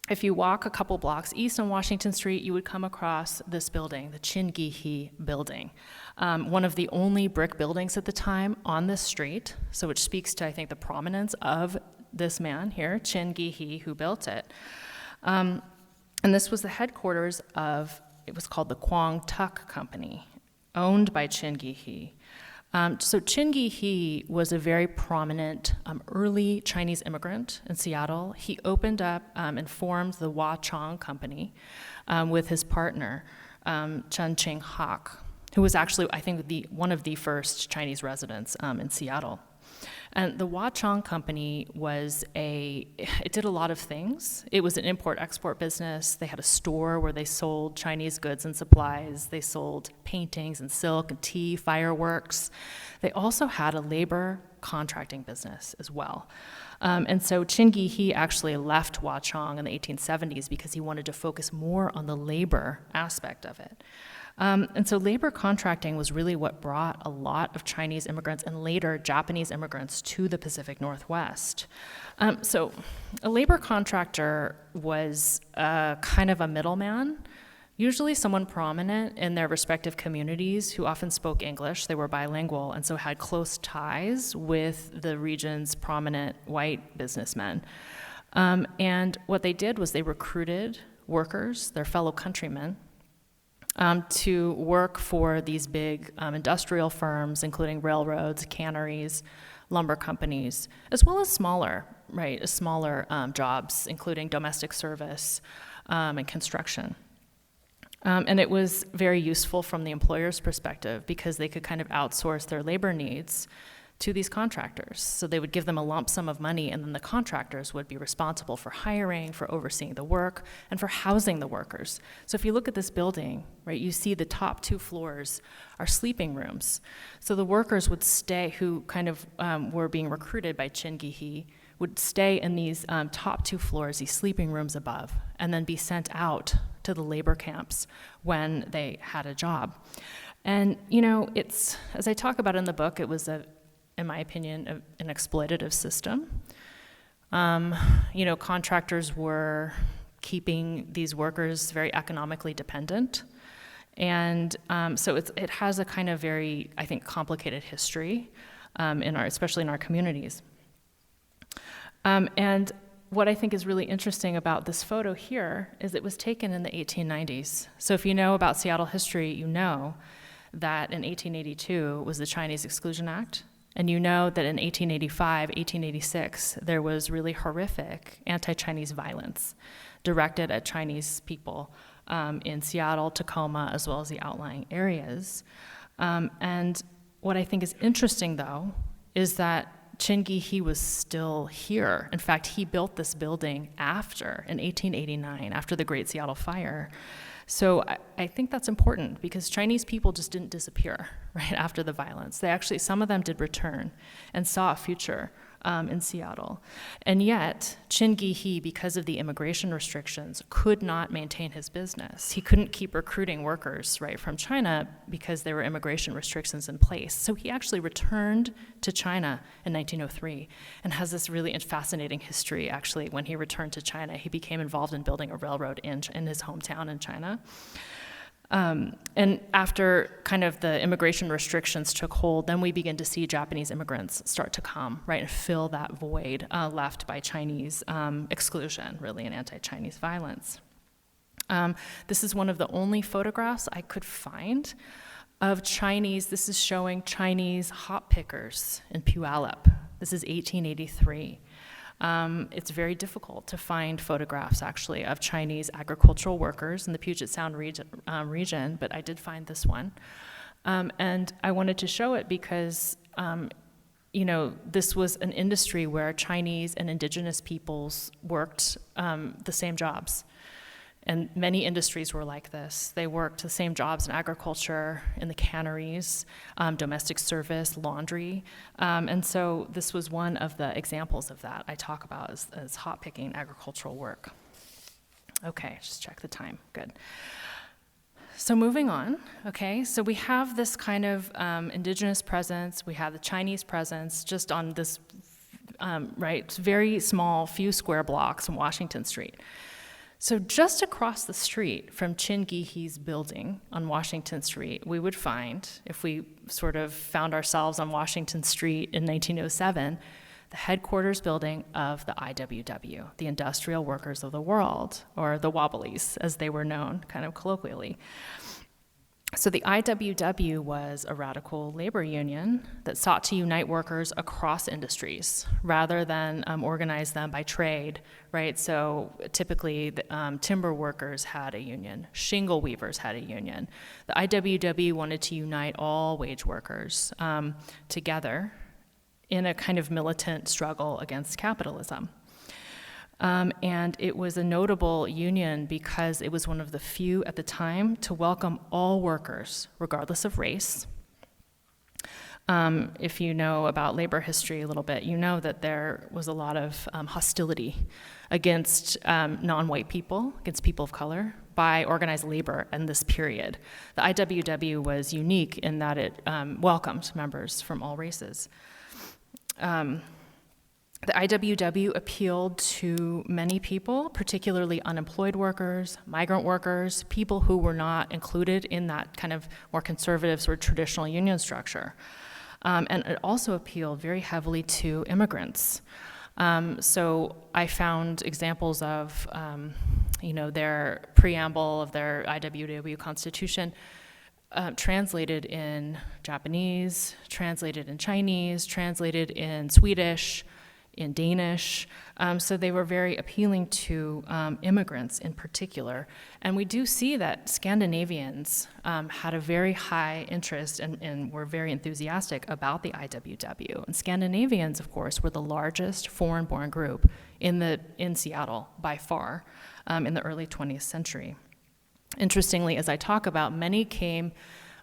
if you walk a couple blocks east on Washington Street, you would come across this building, the Chingihi building. One of the only brick buildings at the time on this street, so which speaks to, I think, the prominence of this man here, Chingihi, who built it. And this was the headquarters of, it was called the Quang Tuc Company, owned by Chingihi. So Chingihi was a very prominent early Chinese immigrant in Seattle. He opened up and formed the Hua Chong Company with his partner, Chen Ching Hak, who was actually, I think, one of the first Chinese residents in Seattle. And the Hua Chong Company it did a lot of things. It was an import-export business. They had a store where they sold Chinese goods and supplies. They sold paintings and silk and tea, fireworks. They also had a labor contracting business as well. And so Chingihi actually left Hua Chong in the 1870s because he wanted to focus more on the labor aspect of it. And so labor contracting was really what brought a lot of Chinese immigrants and later Japanese immigrants to the Pacific Northwest. So a labor contractor was kind of a middleman, usually someone prominent in their respective communities who often spoke English. They were bilingual and so had close ties with the region's prominent white businessmen. And what they did was they recruited workers, their fellow countrymen, to work for these big industrial firms, including railroads, canneries, lumber companies, as well as smaller jobs, including domestic service and construction. And it was very useful from the employer's perspective because they could kind of outsource their labor needs to these contractors. So they would give them a lump sum of money, and then the contractors would be responsible for hiring, for overseeing the work, and for housing the workers. So if you look at this building, right, you see the top 2 floors are sleeping rooms. So the workers would stay, who kind of were being recruited by Chingihi, would stay in these top 2 floors, these sleeping rooms above, and then be sent out to the labor camps when they had a job. And, it's, as I talk about in the book, it was in my opinion, an exploitative system. Contractors were keeping these workers very economically dependent. And so it has a kind of very, I think, complicated history, especially in our communities. And what I think is really interesting about this photo here is it was taken in the 1890s. So if you know about Seattle history, you know that in 1882 was the Chinese Exclusion Act. And you know that in 1885, 1886, there was really horrific anti-Chinese violence directed at Chinese people in Seattle, Tacoma, as well as the outlying areas. And what I think is interesting, though, is that Chingihi was still here. In fact, he built this building in 1889, after the Great Seattle Fire. So I think that's important because Chinese people just didn't disappear right after the violence. Some of them did return and saw a future in Seattle. And yet, Chingihi, because of the immigration restrictions, could not maintain his business. He couldn't keep recruiting workers right from China because there were immigration restrictions in place. So he actually returned to China in 1903 and has this really fascinating history. Actually, when he returned to China, he became involved in building a railroad in his hometown in China. And after kind of the immigration restrictions took hold, then we begin to see Japanese immigrants start to come, right, and fill that void left by Chinese exclusion, really, and anti-Chinese violence. This is one of the only photographs I could find of Chinese. This is showing Chinese hop pickers in Puyallup. This is 1883. It's very difficult to find photographs, actually, of Chinese agricultural workers in the Puget Sound region, but I did find this one. And I wanted to show it because, this was an industry where Chinese and indigenous peoples worked the same jobs. And many industries were like this. They worked the same jobs in agriculture, in the canneries, domestic service, laundry. And so this was one of the examples of that I talk about as hop picking agricultural work. Okay, just check the time, good. So moving on, okay, so we have this kind of indigenous presence, we have the Chinese presence just on this, very small few square blocks from Washington Street. So just across the street from Chin Gihi's building on Washington Street, we would find, if we sort of found ourselves on Washington Street in 1907, the headquarters building of the IWW, the Industrial Workers of the World, or the Wobblies, as they were known, kind of colloquially. So the IWW was a radical labor union that sought to unite workers across industries rather than organize them by trade, right? So typically, timber workers had a union, shingle weavers had a union. The IWW wanted to unite all wage workers together in a kind of militant struggle against capitalism. And it was a notable union because it was one of the few at the time to welcome all workers, regardless of race. If you know about labor history a little bit, you know that there was a lot of hostility against non-white people, against people of color, by organized labor in this period. The IWW was unique in that it welcomed members from all races. The IWW appealed to many people, particularly unemployed workers, migrant workers, people who were not included in that kind of more conservative sort of traditional union structure. And it also appealed very heavily to immigrants. So I found examples of, their preamble of their IWW constitution translated in Japanese, translated in Chinese, translated in Swedish, in Danish, so they were very appealing to immigrants in particular. And we do see that Scandinavians had a very high interest and were very enthusiastic about the IWW. And Scandinavians, of course, were the largest foreign-born group in Seattle by far in the early 20th century. Interestingly, as I talk about, many came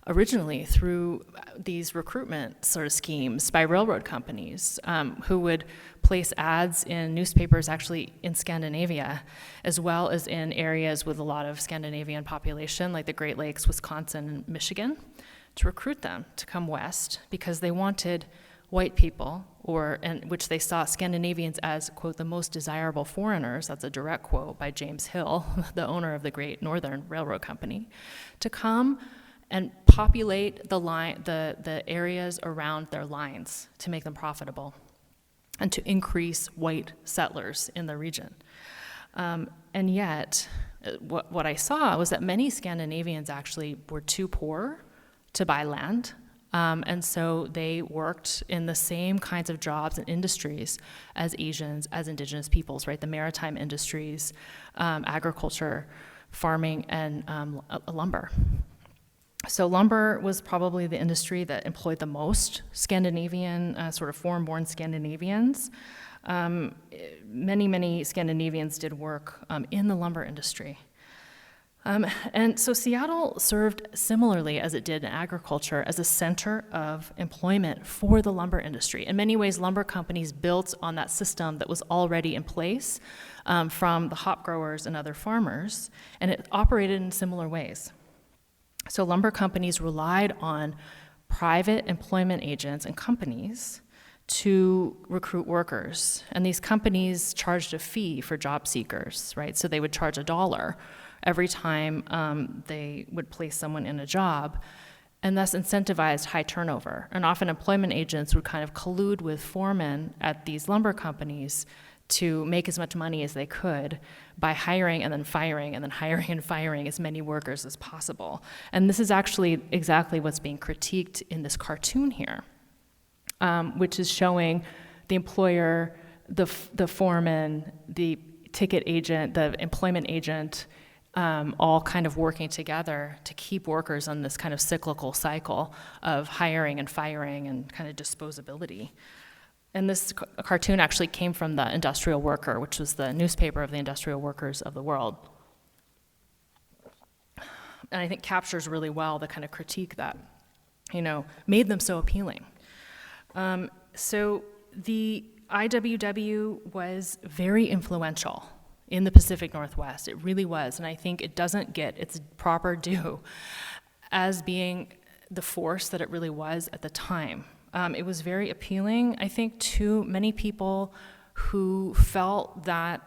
originally through these recruitment sort of schemes by railroad companies who would place ads in newspapers actually in Scandinavia, as well as in areas with a lot of Scandinavian population, like the Great Lakes, Wisconsin, and Michigan, to recruit them to come west because they wanted white people, which they saw Scandinavians as, quote, the most desirable foreigners, that's a direct quote by James Hill, the owner of the Great Northern Railroad Company, to come and populate the areas around their lines to make them profitable and to increase white settlers in the region. And yet, what I saw was that many Scandinavians actually were too poor to buy land, and so they worked in the same kinds of jobs and industries as Asians, as indigenous peoples, right? The maritime industries, agriculture, farming, and lumber. So lumber was probably the industry that employed the most Scandinavian, sort of foreign-born Scandinavians. Many Scandinavians did work in the lumber industry. And so Seattle served similarly as it did in agriculture as a center of employment for the lumber industry. In many ways, lumber companies built on that system that was already in place from the hop growers and other farmers, and it operated in similar ways. So lumber companies relied on private employment agents and companies to recruit workers. And these companies charged a fee for job seekers, right? So they would charge $1 every time they would place someone in a job, and thus incentivized high turnover. And often employment agents would kind of collude with foremen at these lumber companies to make as much money as they could by hiring and then firing and then hiring and firing as many workers as possible. And this is actually exactly what's being critiqued in this cartoon here, which is showing the employer, the foreman, the ticket agent, the employment agent, all kind of working together to keep workers on this kind of cyclical cycle of hiring and firing and kind of disposability. And this cartoon actually came from the Industrial Worker, which was the newspaper of the industrial workers of the world. And I think captures really well the kind of critique that, made them so appealing. So the IWW was very influential in the Pacific Northwest. It really was, and I think it doesn't get its proper due as being the force that it really was at the time. It was very appealing, I think, to many people who felt that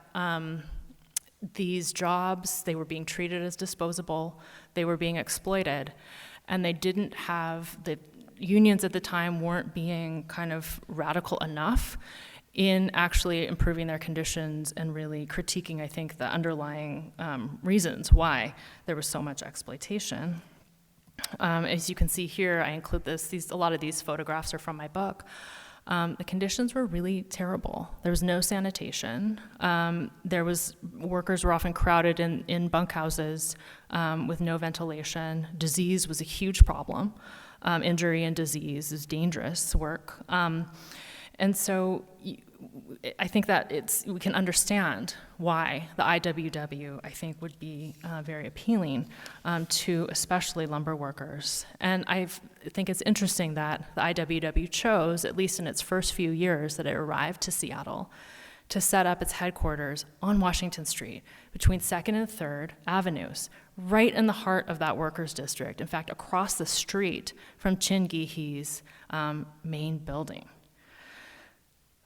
these jobs, they were being treated as disposable, they were being exploited, and they didn't have, the unions at the time weren't being kind of radical enough in actually improving their conditions and really critiquing, I think, the underlying reasons why there was so much exploitation. As you can see here, I include a lot of these photographs are from my book. The conditions were really terrible. There was no sanitation. Workers were often crowded in bunkhouses with no ventilation. Disease was a huge problem. Injury and disease is dangerous work. And so I think that we can understand why the IWW, I think, would be very appealing to especially lumber workers. And I think it's interesting that the IWW chose, at least in its first few years that it arrived to Seattle, to set up its headquarters on Washington Street between 2nd and 3rd Avenues, right in the heart of that workers' district. In fact, across the street from Chin Gee-hee's main building.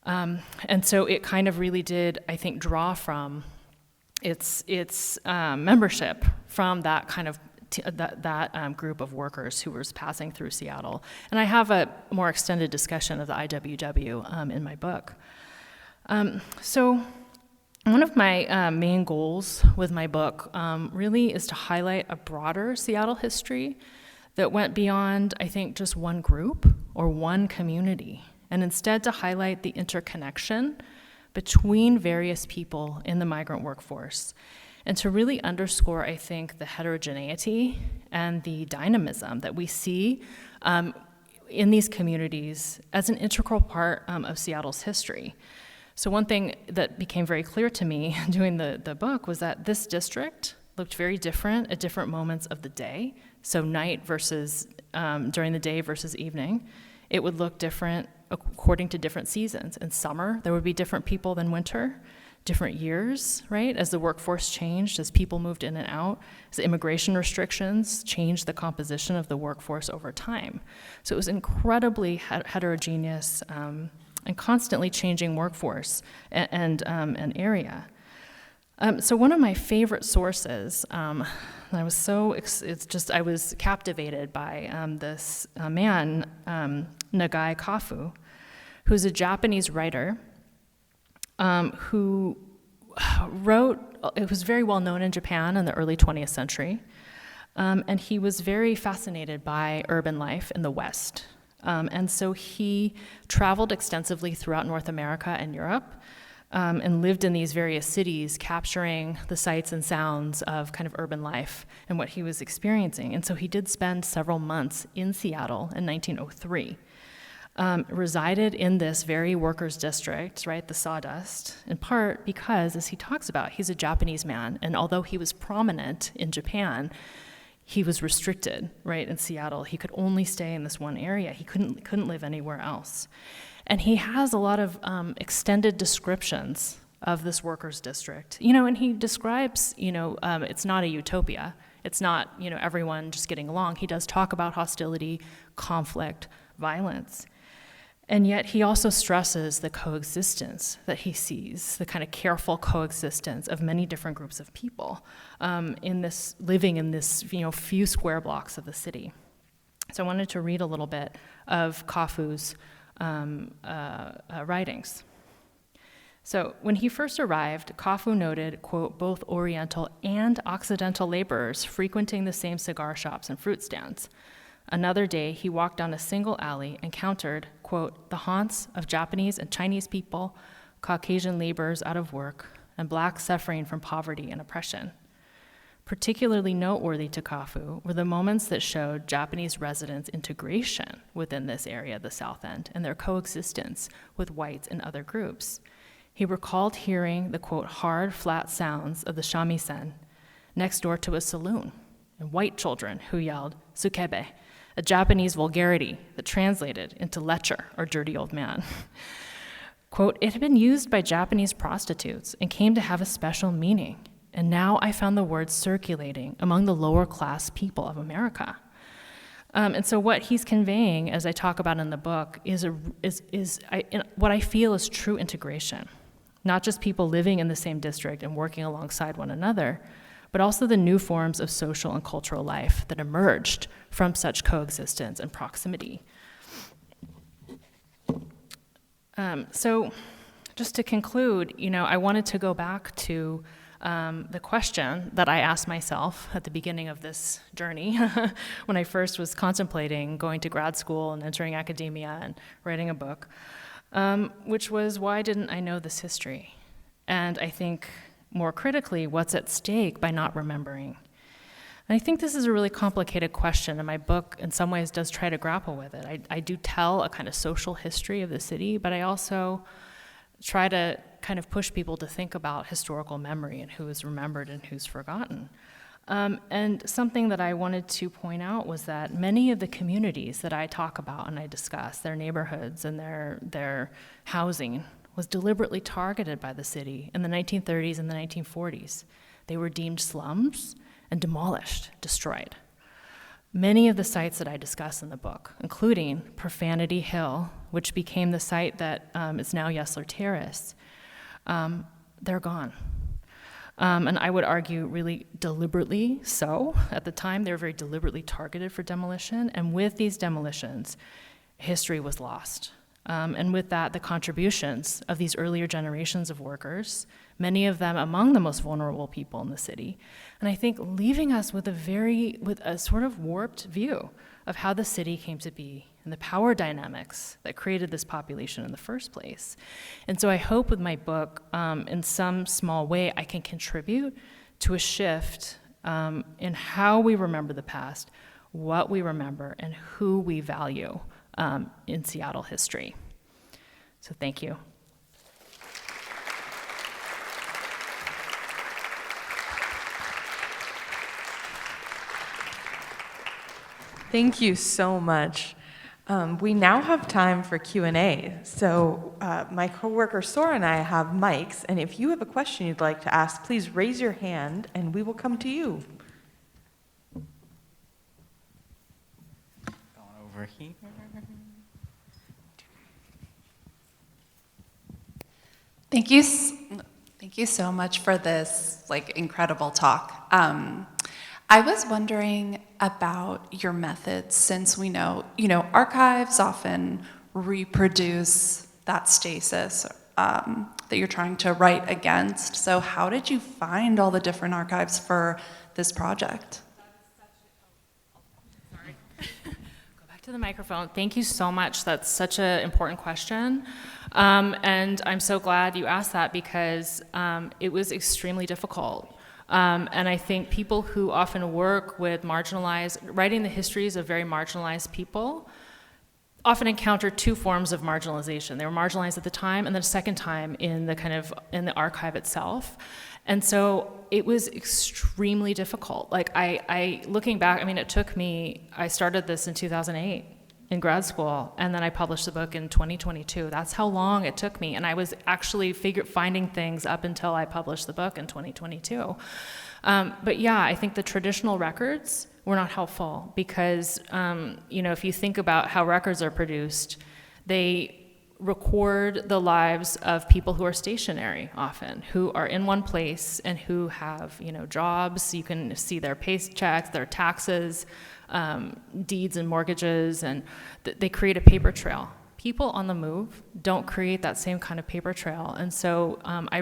And so it kind of really did, I think, draw from its membership from that kind of that group of workers who was passing through Seattle. And I have a more extended discussion of the IWW in my book. So one of my main goals with my book really is to highlight a broader Seattle history that went beyond, I think, just one group or one community, and instead to highlight the interconnection between various people in the migrant workforce, and to really underscore, I think, the heterogeneity and the dynamism that we see in these communities as an integral part of Seattle's history. So one thing that became very clear to me doing the book was that this district looked very different at different moments of the day, so night versus during the day versus evening. It would look different according to different seasons. In summer, there would be different people than winter, different years, right? As the workforce changed, as people moved in and out, as immigration restrictions changed the composition of the workforce over time. So it was incredibly heterogeneous and constantly changing workforce and area. So one of my favorite sources, I was captivated by this man, Nagai Kafu, who's a Japanese writer who wrote, it was very well known in Japan in the early 20th century, and he was very fascinated by urban life in the West. And so he traveled extensively throughout North America and Europe, and lived in these various cities, capturing the sights and sounds of kind of urban life and what he was experiencing. And so he did spend several months in Seattle in 1903, resided in this very workers' district, right, the sawdust, in part because, as he talks about, he's a Japanese man, and although he was prominent in Japan, he was restricted, right, in Seattle. He could only stay in this one area. He couldn't live anywhere else. And he has a lot of extended descriptions of this workers' district. And he describes, it's not a utopia. It's not, everyone just getting along. He does talk about hostility, conflict, violence. And yet he also stresses the coexistence that he sees, the kind of careful coexistence of many different groups of people living in this few square blocks of the city. So I wanted to read a little bit of Kafu's writings. So when he first arrived, Kafu noted, quote, both Oriental and Occidental laborers frequenting the same cigar shops and fruit stands. Another day, he walked down a single alley and encountered, quote, the haunts of Japanese and Chinese people, Caucasian laborers out of work, and blacks suffering from poverty and oppression. Particularly noteworthy to Kafu were the moments that showed Japanese residents' integration within this area, the South End, and their coexistence with whites and other groups. He recalled hearing the, quote, hard, flat sounds of the shamisen next door to a saloon, and white children who yelled, sukebe, a Japanese vulgarity that translated into lecture, or dirty old man. Quote, it had been used by Japanese prostitutes and came to have a special meaning, and now I found the word circulating among the lower class people of America. And so what he's conveying, as I talk about in the book, is what I feel is true integration. Not just people living in the same district and working alongside one another, but also the new forms of social and cultural life that emerged from such coexistence and proximity. So just to conclude, I wanted to go back to the question that I asked myself at the beginning of this journey when I first was contemplating going to grad school and entering academia and writing a book, which was, why didn't I know this history? And I think, more critically, what's at stake by not remembering? And I think this is a really complicated question, and my book in some ways does try to grapple with it. I do tell a kind of social history of the city, but I also try to kind of push people to think about historical memory and who is remembered and who's forgotten. And something that I wanted to point out was that many of the communities that I talk about and I discuss, their neighborhoods and their housing, was deliberately targeted by the city in the 1930s and the 1940s. They were deemed slums and demolished, destroyed. Many of the sites that I discuss in the book, including Profanity Hill, which became the site that is now Yesler Terrace, they're gone. And I would argue really deliberately so. At the time, they were very deliberately targeted for demolition, and with these demolitions, history was lost. And with that, the contributions of these earlier generations of workers, many of them among the most vulnerable people in the city, and I think leaving us with a sort of warped view of how the city came to be and the power dynamics that created this population in the first place. And so I hope with my book, in some small way, I can contribute to a shift in how we remember the past, what we remember, and who we value in Seattle history. So thank you. Thank you so much. We now have time for Q&A. So my coworker Sora and I have mics, and if you have a question you'd like to ask, please raise your hand and we will come to you. Going over here. Thank you so much for this incredible talk. I was wondering about your methods, since we know archives often reproduce that stasis that you're trying to write against. So how did you find all the different archives for this project? Go back to the microphone. Thank you so much. That's such an important question. And I'm so glad you asked that, because it was extremely difficult. And I think people who often work with writing the histories of very marginalized people, often encounter two forms of marginalization. They were marginalized at the time, and then a second time in the archive itself. And so it was extremely difficult. Looking back, it took me, I started this in 2008 in grad school, and then I published the book in 2022. That's how long it took me, and I was actually finding things up until I published the book in 2022. But yeah, I think the traditional records were not helpful, because if you think about how records are produced, They record the lives of people who are stationary often, who are in one place and who have, jobs. You can see their paychecks, their taxes, deeds and mortgages, and they create a paper trail. People on the move don't create that same kind of paper trail. And so I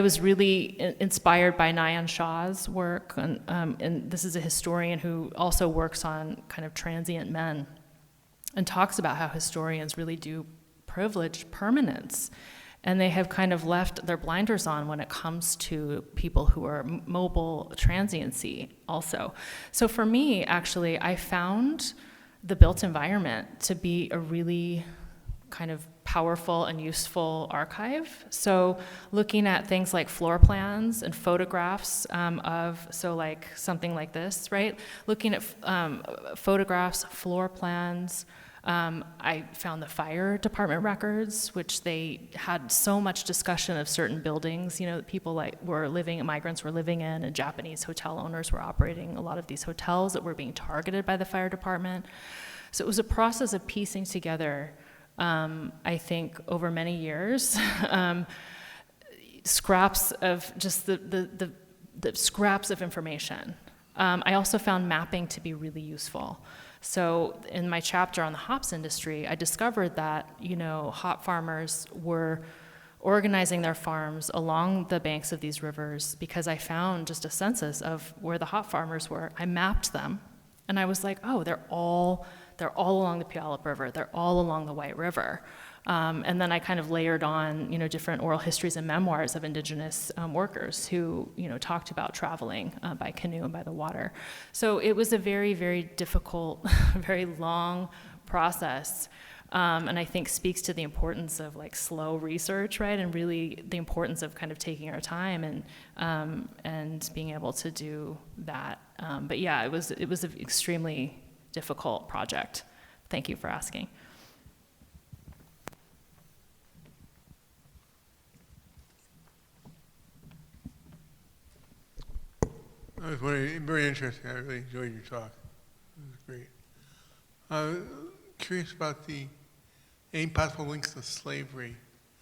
was really inspired by Nyan Shah's work, and this is a historian who also works on kind of transient men, and talks about how historians really do privilege permanence, and they have kind of left their blinders on when it comes to people who are mobile transiency also. So for me, actually, I found the built environment to be a really kind of powerful and useful archive. So looking at things like floor plans and photographs like something like this, right? Looking at photographs, floor plans. I found the fire department records, which they had so much discussion of certain buildings, that people migrants were living in, and Japanese hotel owners were operating a lot of these hotels that were being targeted by the fire department. So it was a process of piecing together, I think, over many years, scraps of just the scraps of information. I also found mapping to be really useful. So in my chapter on the hops industry, I discovered that, hop farmers were organizing their farms along the banks of these rivers because I found just a census of where the hop farmers were. I mapped them, and I was like, oh, they're all along the Puyallup River. They're all along the White River. And then I kind of layered on, different oral histories and memoirs of indigenous workers who, talked about traveling by canoe and by the water. So it was a very, very difficult, very long process, and I think speaks to the importance of slow research, right? And really the importance of kind of taking our time and being able to do that. But yeah, it was an extremely difficult project. Thank you for asking. That was very interesting. I really enjoyed your talk. It was great. Curious about any possible links to slavery.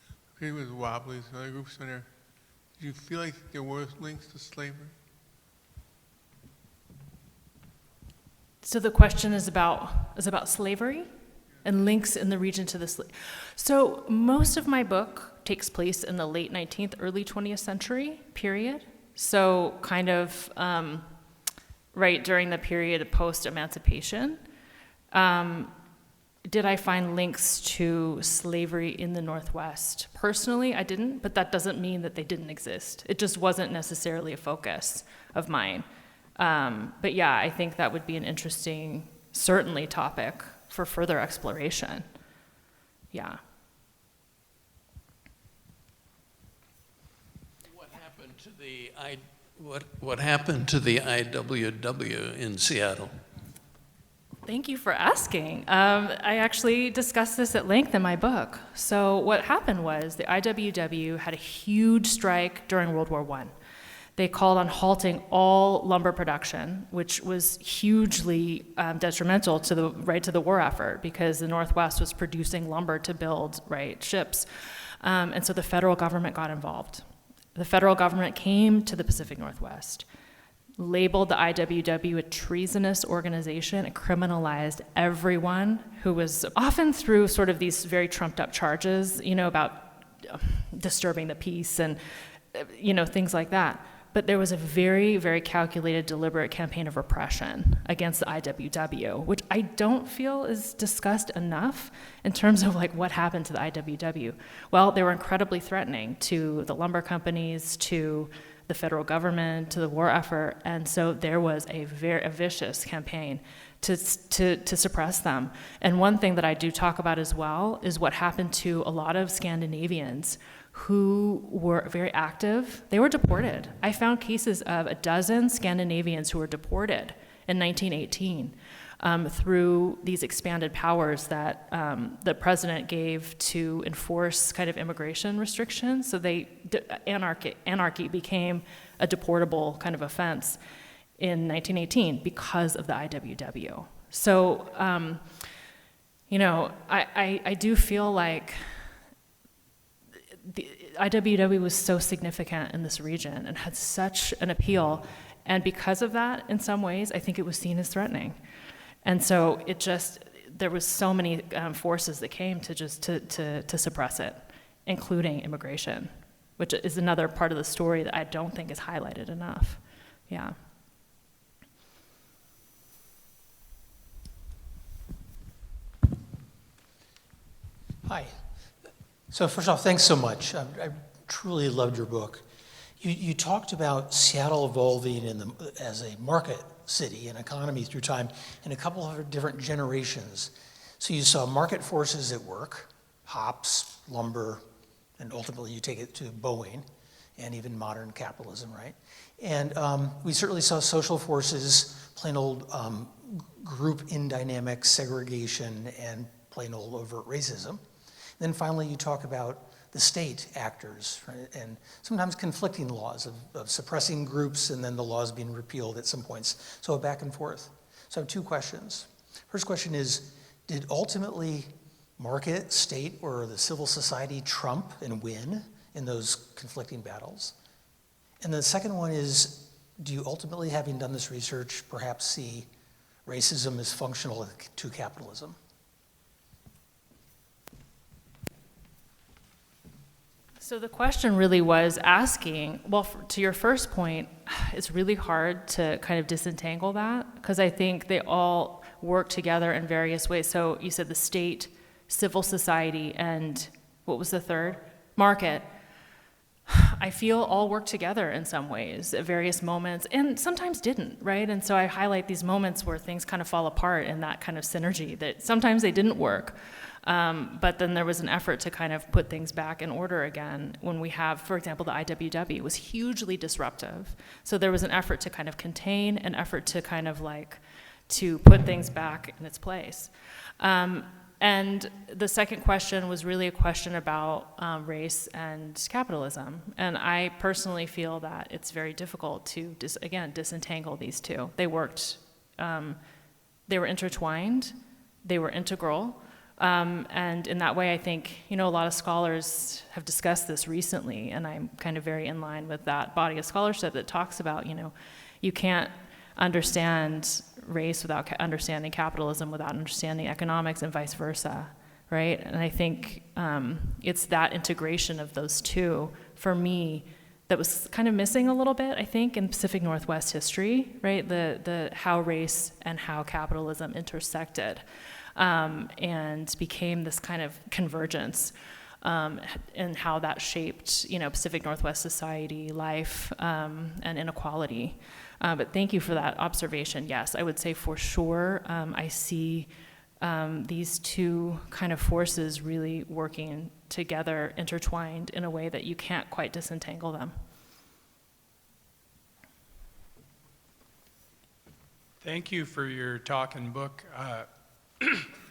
I agree with Wobblies and other groups in there. Did you feel like there were links to slavery? So the question is about slavery and links in the region to the So most of my book takes place in the late 19th, early 20th century period. So kind of right during the period of post-emancipation. Did I find links to slavery in the Northwest? Personally, I didn't, but that doesn't mean that they didn't exist. It just wasn't necessarily a focus of mine. But yeah, I think that would be an interesting, certainly, topic for further exploration. Yeah. What happened to the IWW in Seattle? Thank you for asking. I actually discussed this at length in my book. So what happened was the IWW had a huge strike during World War I. They called on halting all lumber production, which was hugely detrimental to the war effort because the Northwest was producing lumber to build ships. And so the federal government got involved. The federal government came to the Pacific Northwest, labeled the IWW a treasonous organization, and criminalized everyone who was often through sort of these very trumped up charges, about disturbing the peace and, things like that. But there was a very, very calculated, deliberate campaign of repression against the IWW, which I don't feel is discussed enough in terms of what happened to the IWW. Well, they were incredibly threatening to the lumber companies, to the federal government, to the war effort, and so there was a very vicious campaign to suppress them. And one thing that I do talk about as well is what happened to a lot of Scandinavians who were very active. They were deported. I found cases of 12 Scandinavians who were deported in 1918 through these expanded powers that the president gave to enforce kind of immigration restrictions. So anarchy became a deportable kind of offense in 1918 because of the IWW. So I do feel like the IWW was so significant in this region and had such an appeal. And because of that, in some ways, I think it was seen as threatening. And so there was so many forces that came to suppress it, including immigration, which is another part of the story that I don't think is highlighted enough. Yeah. Hi. So first off, thanks so much. I truly loved your book. You talked about Seattle evolving as a market city and economy through time in a couple of different generations. So you saw market forces at work, hops, lumber, and ultimately you take it to Boeing and even modern capitalism, right? And we certainly saw social forces, plain old group in dynamic segregation and plain old overt racism. Then finally you talk about the state actors, right? And sometimes conflicting laws of suppressing groups and then the laws being repealed at some points. So back and forth. So I have two questions. First question is, did ultimately market, state, or the civil society trump and win in those conflicting battles? And the second one is, do you ultimately, having done this research, perhaps see racism as functional to capitalism? So the question really was asking, well, to your first point, it's really hard to kind of disentangle that because I think they all work together in various ways. So you said the state, civil society, and what was the third? Market. I feel all work together in some ways at various moments, and sometimes didn't, right? And so I highlight these moments where things kind of fall apart in that kind of synergy, that sometimes they didn't work. But then there was an effort to kind of put things back in order again when we have, for example, the IWW was hugely disruptive. So there was an effort to kind of contain, an effort to kind of to put things back in its place. And the second question was really a question about race and capitalism. And I personally feel that it's very difficult to, disentangle these two. They worked, they were intertwined, they were integral. And in that way, I think, a lot of scholars have discussed this recently, and I'm kind of very in line with that body of scholarship that talks about, you can't understand race without understanding capitalism, without understanding economics, and vice versa, right? And I think it's that integration of those two, for me, that was kind of missing a little bit, I think, in Pacific Northwest history, right? The how race and how capitalism intersected. And became this kind of convergence and how that shaped, Pacific Northwest society, life, and inequality. But thank you for that observation. Yes, I would say for sure I see these two kind of forces really working together, intertwined in a way that you can't quite disentangle them. Thank you for your talk and book.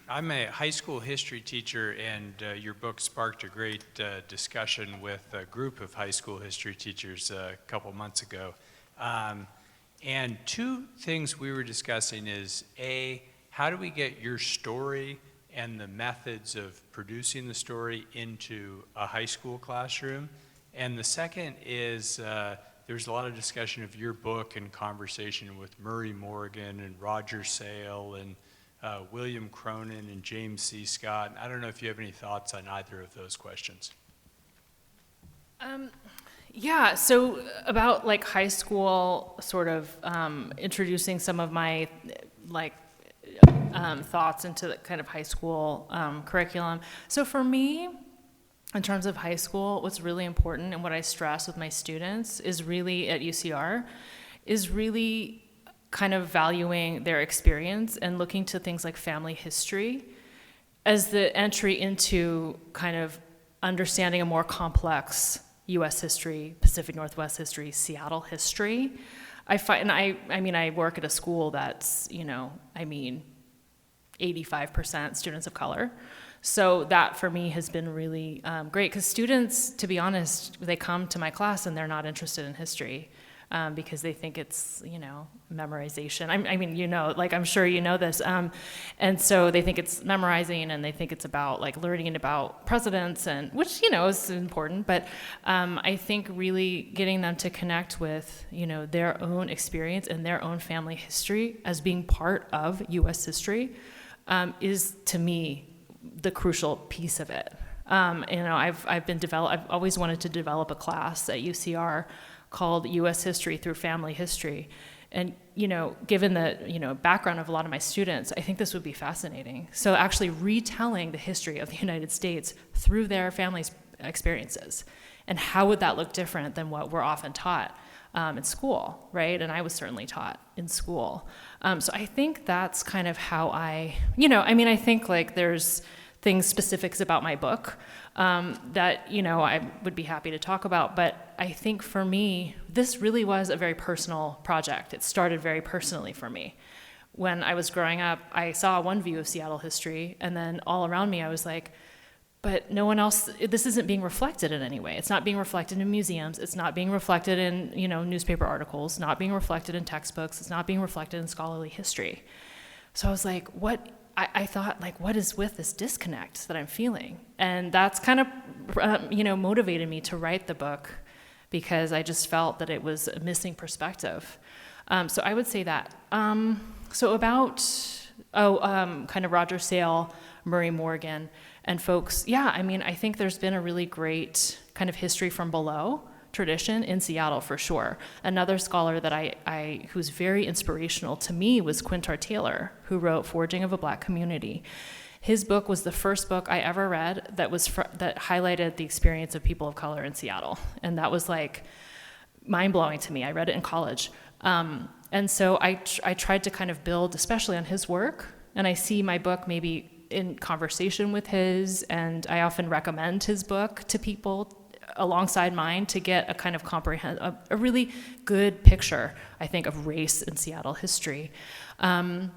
I'm a high school history teacher, and your book sparked a great discussion with a group of high school history teachers a couple months ago. And two things we were discussing is, A, how do we get your story and the methods of producing the story into a high school classroom? And the second is, there's a lot of discussion of your book and conversation with Murray Morgan and Roger Sale and William Cronin and James C. Scott. I don't know if you have any thoughts on either of those questions. Yeah, so about high school, sort of introducing some of my thoughts into the kind of high school curriculum. So for me, in terms of high school, what's really important and what I stress with my students is really at UCR is really kind of valuing their experience and looking to things like family history as the entry into kind of understanding a more complex U.S. history, Pacific Northwest history, Seattle history. I work at a school that's, 85% students of color. So that for me has been really great because students, to be honest, they come to my class and they're not interested in history. because they think it's, memorization. I mean, I'm sure you know this. And so they think it's memorizing, and they think it's about learning about presidents, and which, is important. But I think really getting them to connect with, their own experience and their own family history as being part of U.S. history is, to me, the crucial piece of it. I've always wanted to develop a class at UCR called U.S. History Through Family History. And, given the, background of a lot of my students, I think this would be fascinating. So actually retelling the history of the United States through their family's experiences. And how would that look different than what we're often taught in school, right? And I was certainly taught in school. So I think that's kind of how I think there's things, specifics about my book that, I would be happy to talk about. But I think for me, this really was a very personal project. It started very personally for me. When I was growing up, I saw one view of Seattle history, and then all around me, I was like, but no one else, this isn't being reflected in any way. It's not being reflected in museums. It's not being reflected in, newspaper articles, not being reflected in textbooks. It's not being reflected in scholarly history. So I was like, I thought, what is with this disconnect that I'm feeling? And that's kind of, motivated me to write the book, because I just felt that it was a missing perspective. So I would say that. So about, kind of Roger Sale, Murray Morgan, and folks, I think there's been a really great kind of history from below tradition in Seattle for sure. Another scholar that who's very inspirational to me was Quintard Taylor, who wrote Forging of a Black Community. His book was the first book I ever read that highlighted the experience of people of color in Seattle, and that was mind-blowing to me. I read it in college, and so I tried to kind of build, especially on his work, and I see my book maybe in conversation with his, and I often recommend his book to people alongside mine to get a kind of a really good picture, I think, of race in Seattle history. And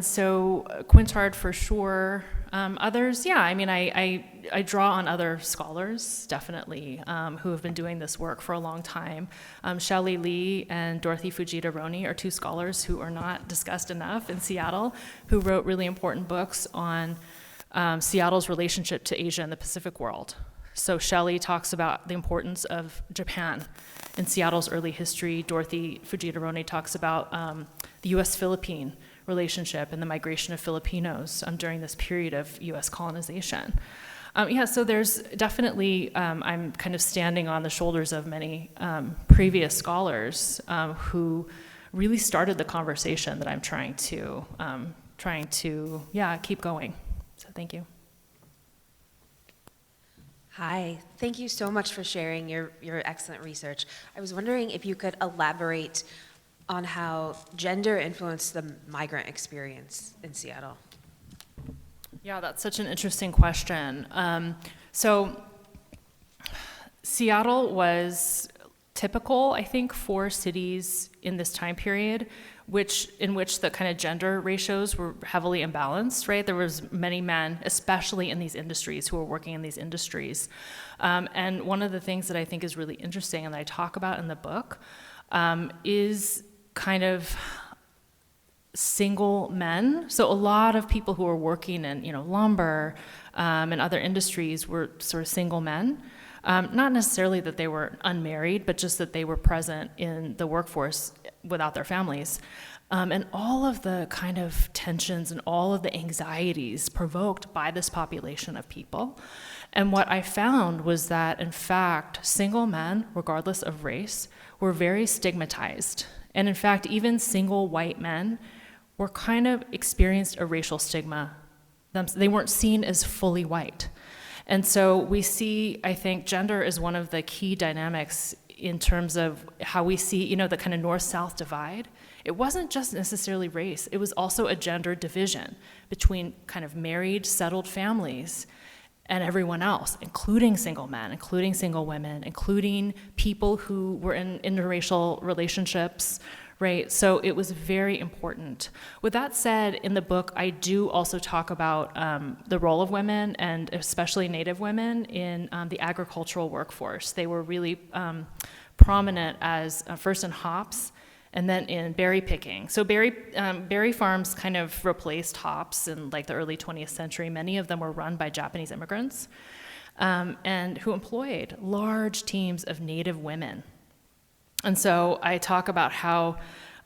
so Quintard for sure. Others, I draw on other scholars, definitely, who have been doing this work for a long time. Shelley Lee and Dorothy Fujita Roney are two scholars who are not discussed enough in Seattle, who wrote really important books on Seattle's relationship to Asia and the Pacific world. So Shelley talks about the importance of Japan in Seattle's early history. Dorothy Fujita Roney talks about the U.S.-Philippine relationship and the migration of Filipinos during this period of U.S. colonization. So there's definitely, I'm kind of standing on the shoulders of many previous scholars who really started the conversation that I'm trying to keep going. So thank you. Hi, thank you so much for sharing your excellent research. I was wondering if you could elaborate on how gender influenced the migrant experience in Seattle. Yeah, that's such an interesting question. So Seattle was typical, I think, for cities in this time period, in which the kind of gender ratios were heavily imbalanced, right? There was many men, especially in these industries, who were working in these industries. And one of the things that I think is really interesting and that I talk about in the book is kind of single men. So a lot of people who were working in, lumber and other industries were sort of single men. Not necessarily that they were unmarried, but just that they were present in the workforce without their families. And all of the kind of tensions and all of the anxieties provoked by this population of people. And what I found was that, in fact, single men, regardless of race, were very stigmatized. And in fact, even single white men were kind of experienced a racial stigma. They weren't seen as fully white. And so we see, I think, gender is one of the key dynamics in terms of how we see, the kind of north-south divide. It wasn't just necessarily race. It was also a gender division between kind of married, settled families and everyone else, including single men, including single women, including people who were in interracial relationships, right? So it was very important. With that said, in the book, I do also talk about the role of women, and especially Native women, in the agricultural workforce. They were really prominent as first in hops and then in berry picking. So berry farms kind of replaced hops in like the early 20th century. Many of them were run by Japanese immigrants and who employed large teams of Native women. And so I talk about how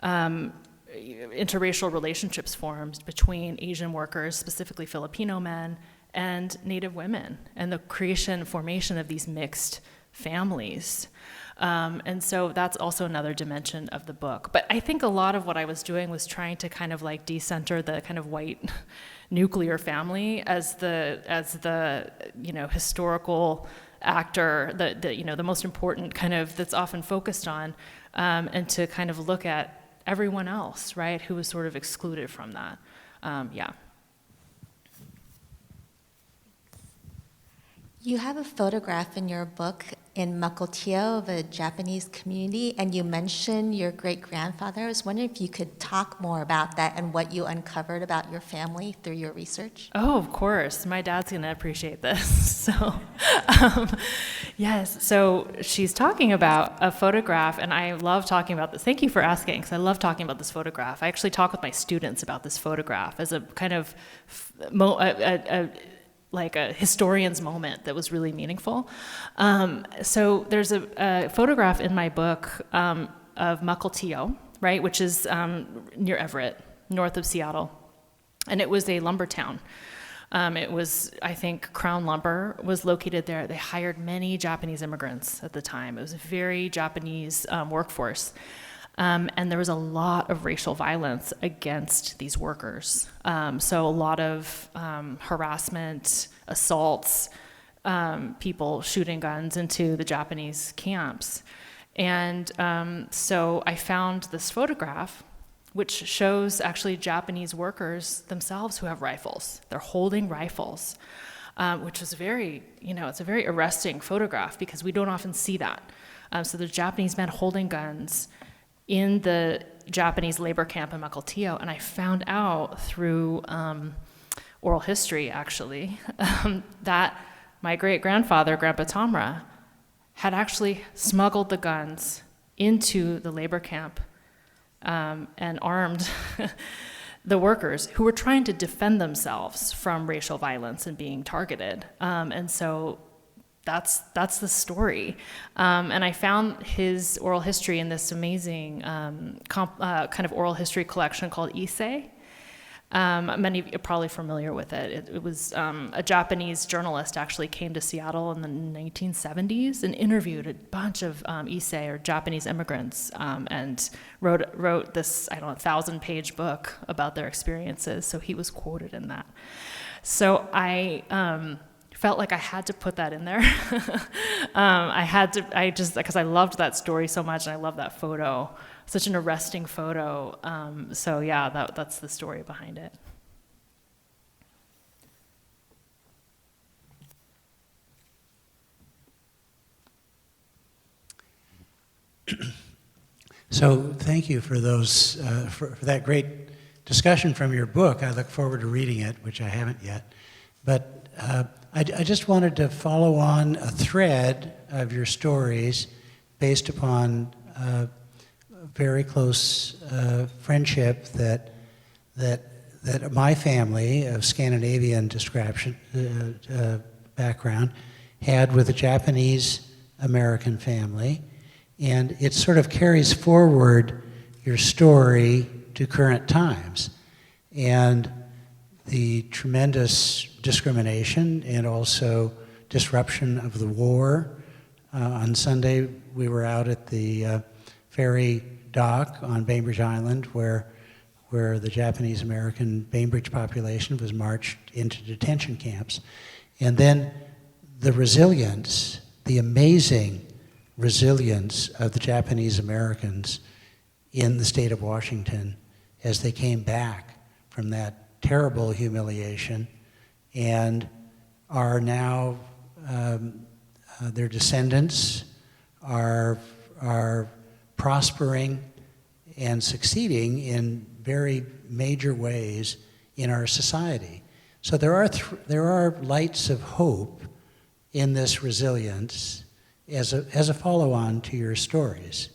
interracial relationships formed between Asian workers, specifically Filipino men, and Native women, and the creation and formation of these mixed families. And so that's also another dimension of the book. But I think a lot of what I was doing was trying to kind of like decenter the kind of white nuclear family as the historical actor, the most important kind of that's often focused on, and to kind of look at everyone else, right, who was sort of excluded from that. You have a photograph in your book in Makotio of a Japanese community, and you mentioned your great-grandfather. I was wondering if you could talk more about that and what you uncovered about your family through your research. Oh, of course. My dad's going to appreciate this. So, yes. So she's talking about a photograph, and I love talking about this. Thank you for asking, because I love talking about this photograph. I actually talk with my students about this photograph as a kind of like a historian's moment that was really meaningful. So there's a photograph in my book of Makotio, right, which is near Everett, north of Seattle. And it was a lumber town. It was, I think, Crown Lumber was located there. They hired many Japanese immigrants at the time. It was a very Japanese workforce. And there was a lot of racial violence against these workers. So a lot of harassment, assaults, people shooting guns into the Japanese camps. And so I found this photograph, which shows actually Japanese workers themselves who have rifles. They're holding rifles, which is very, it's a very arresting photograph because we don't often see that. So there's Japanese men holding guns in the Japanese labor camp in Makotio, and I found out through oral history, actually, that my great-grandfather, Grandpa Tamra, had actually smuggled the guns into the labor camp and armed the workers who were trying to defend themselves from racial violence and being targeted. And so that's the story. And I found his oral history in this amazing kind of oral history collection called Issei. Many of you are probably familiar with it. It was a Japanese journalist actually came to Seattle in the 1970s and interviewed a bunch of Issei, or Japanese immigrants, and wrote this, 1,000-page book about their experiences. So he was quoted in that. So I felt like I had to put that in there. Because I loved that story so much, and I love that photo. Such an arresting photo. So yeah, that's the story behind it. So thank you for those for that great discussion from your book. I look forward to reading it, which I haven't yet. But I just wanted to follow on a thread of your stories based upon very close friendship that my family of Scandinavian background had with a Japanese American family, and it sort of carries forward your story to current times, and the tremendous discrimination and also disruption of the war. On Sunday, we were out at the ferry dock on Bainbridge Island where the Japanese American Bainbridge population was marched into detention camps. And then the resilience, the amazing resilience of the Japanese Americans in the state of Washington as they came back from that terrible humiliation and are now, their descendants are prospering and succeeding in very major ways in our society. So there are lights of hope in this resilience as a follow-on to your stories?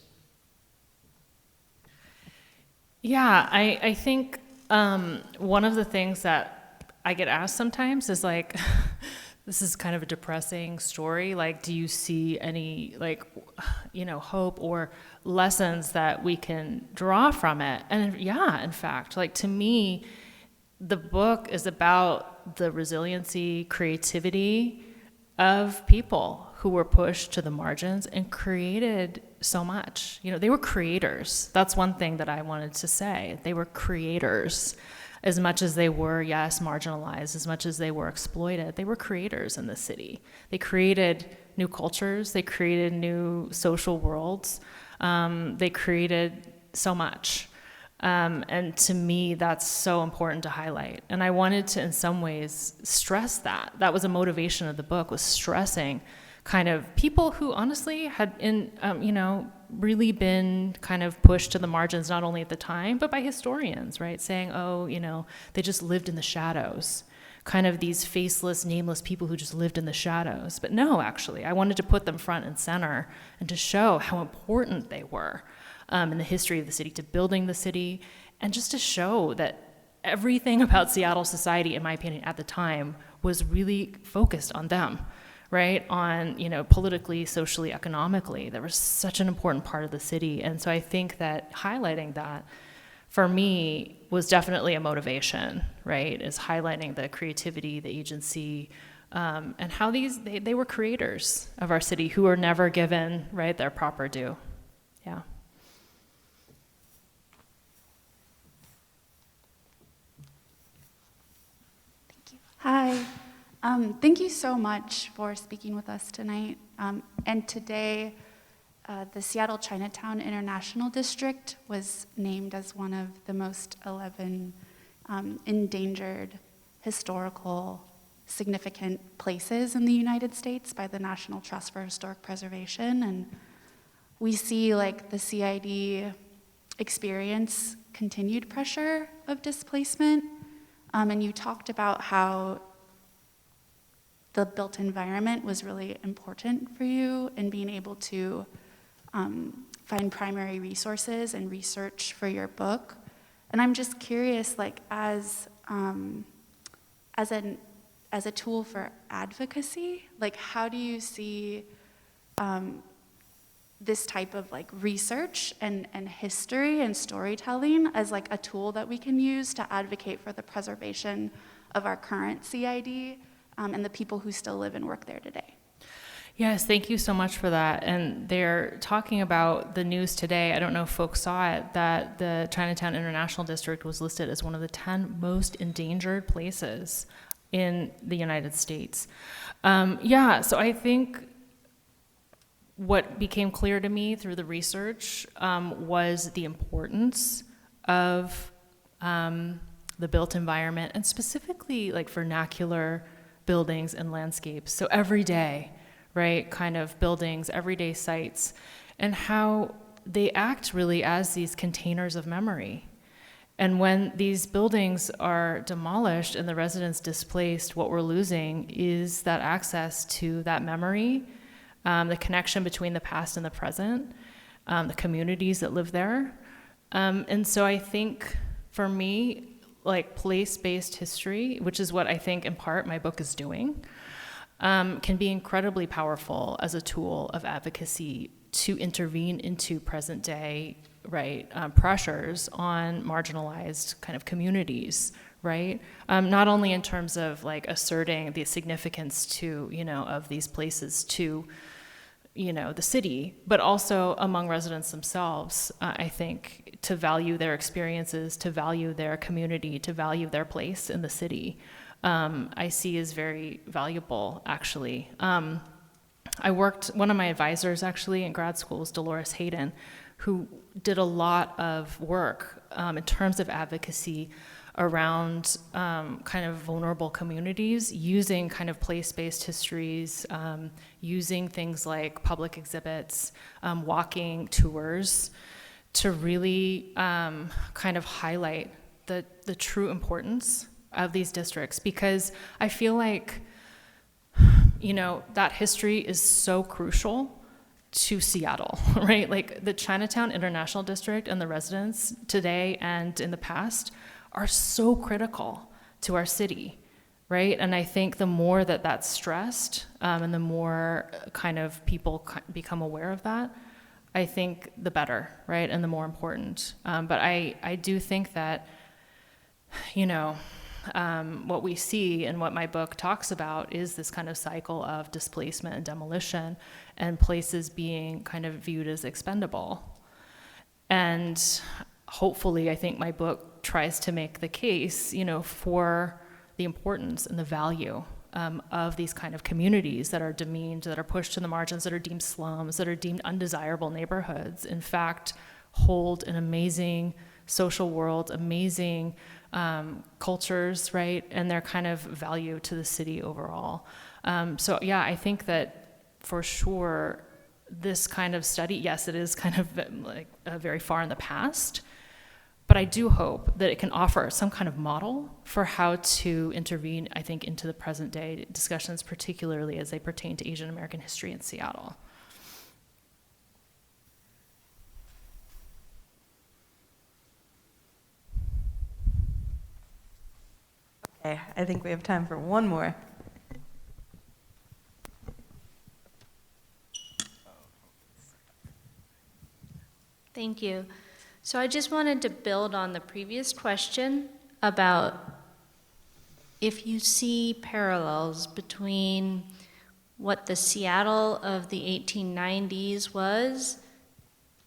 Yeah, I think one of the things that I get asked sometimes is like, this is kind of a depressing story. Like, do you see any, like, hope or lessons that we can draw from it? And yeah, in fact, like, to me, the book is about the resiliency, creativity of people who were pushed to the margins and created so much. They were creators. That's one thing that I wanted to say. They were creators. As much as they were, yes, marginalized, as much as they were exploited, they were creators in the city. They created new cultures, they created new social worlds, they created so much. And to me, that's so important to highlight. And I wanted to, in some ways, stress that. That was a motivation of the book, was stressing kind of people who honestly had, really been kind of pushed to the margins, not only at the time, but by historians, right? Saying, they just lived in the shadows. Kind of these faceless, nameless people who just lived in the shadows. But no, actually, I wanted to put them front and center and to show how important they were in the history of the city, to building the city, and just to show that everything about Seattle society, in my opinion, at the time, was really focused on them. Right, on, politically, socially, economically. That was such an important part of the city. And so I think that highlighting that, for me, was definitely a motivation, right, is highlighting the creativity, the agency, and how they were creators of our city who were never given, right, their proper due. Yeah. Thank you. Hi. Thank you so much for speaking with us tonight. And today, the Seattle Chinatown International District was named as one of the most 11 endangered historical significant places in the United States by the National Trust for Historic Preservation. And we see like the CID experience continued pressure of displacement. And you talked about how the built environment was really important for you in being able to find primary resources and research for your book. And I'm just curious, like as a tool for advocacy, like how do you see this type of like research and history and storytelling as like a tool that we can use to advocate for the preservation of our current CID? And the people who still live and work there today. Yes, thank you so much for that. And they're talking about the news today, I don't know if folks saw it, that the Chinatown International District was listed as one of the 10 most endangered places in the United States. So I think what became clear to me through the research was the importance of the built environment, and specifically like vernacular buildings and landscapes. So every day, right, kind of buildings, everyday sites, and how they act really as these containers of memory. And when these buildings are demolished and the residents displaced, what we're losing is that access to that memory, the connection between the past and the present, the communities that live there. And so I think for me, like place-based history, which is what I think in part my book is doing, can be incredibly powerful as a tool of advocacy to intervene into present day, right, pressures on marginalized kind of communities, right? Not only in terms of like asserting the significance to, of these places to, the city, but also among residents themselves, I think, to value their experiences, to value their community, to value their place in the city, I see is very valuable, actually. One of my advisors actually in grad school is Dolores Hayden, who did a lot of work in terms of advocacy around kind of vulnerable communities, using kind of place-based histories, using things like public exhibits, walking tours, to really kind of highlight the true importance of these districts. Because I feel like, that history is so crucial to Seattle, right? Like the Chinatown International District and the residents today and in the past are so critical to our city, right? And I think the more that that's stressed and the more kind of people become aware of that, I think the better, right? And the more important. But I do think that, you know, what we see and what my book talks about is this kind of cycle of displacement and demolition and places being kind of viewed as expendable. And hopefully, I think my book tries to make the case, you know, for the importance and the value of these kind of communities that are demeaned, that are pushed to the margins, that are deemed slums, that are deemed undesirable neighborhoods, in fact, hold an amazing social world, amazing cultures, right? And their kind of value to the city overall. So yeah, I think that for sure, this kind of study, yes, it is kind of like very far in the past, but I do hope that it can offer some kind of model for how to intervene, I think, into the present day discussions, particularly as they pertain to Asian American history in Seattle. Okay, I think we have time for one more. Thank you. So I just wanted to build on the previous question about if you see parallels between what the Seattle of the 1890s was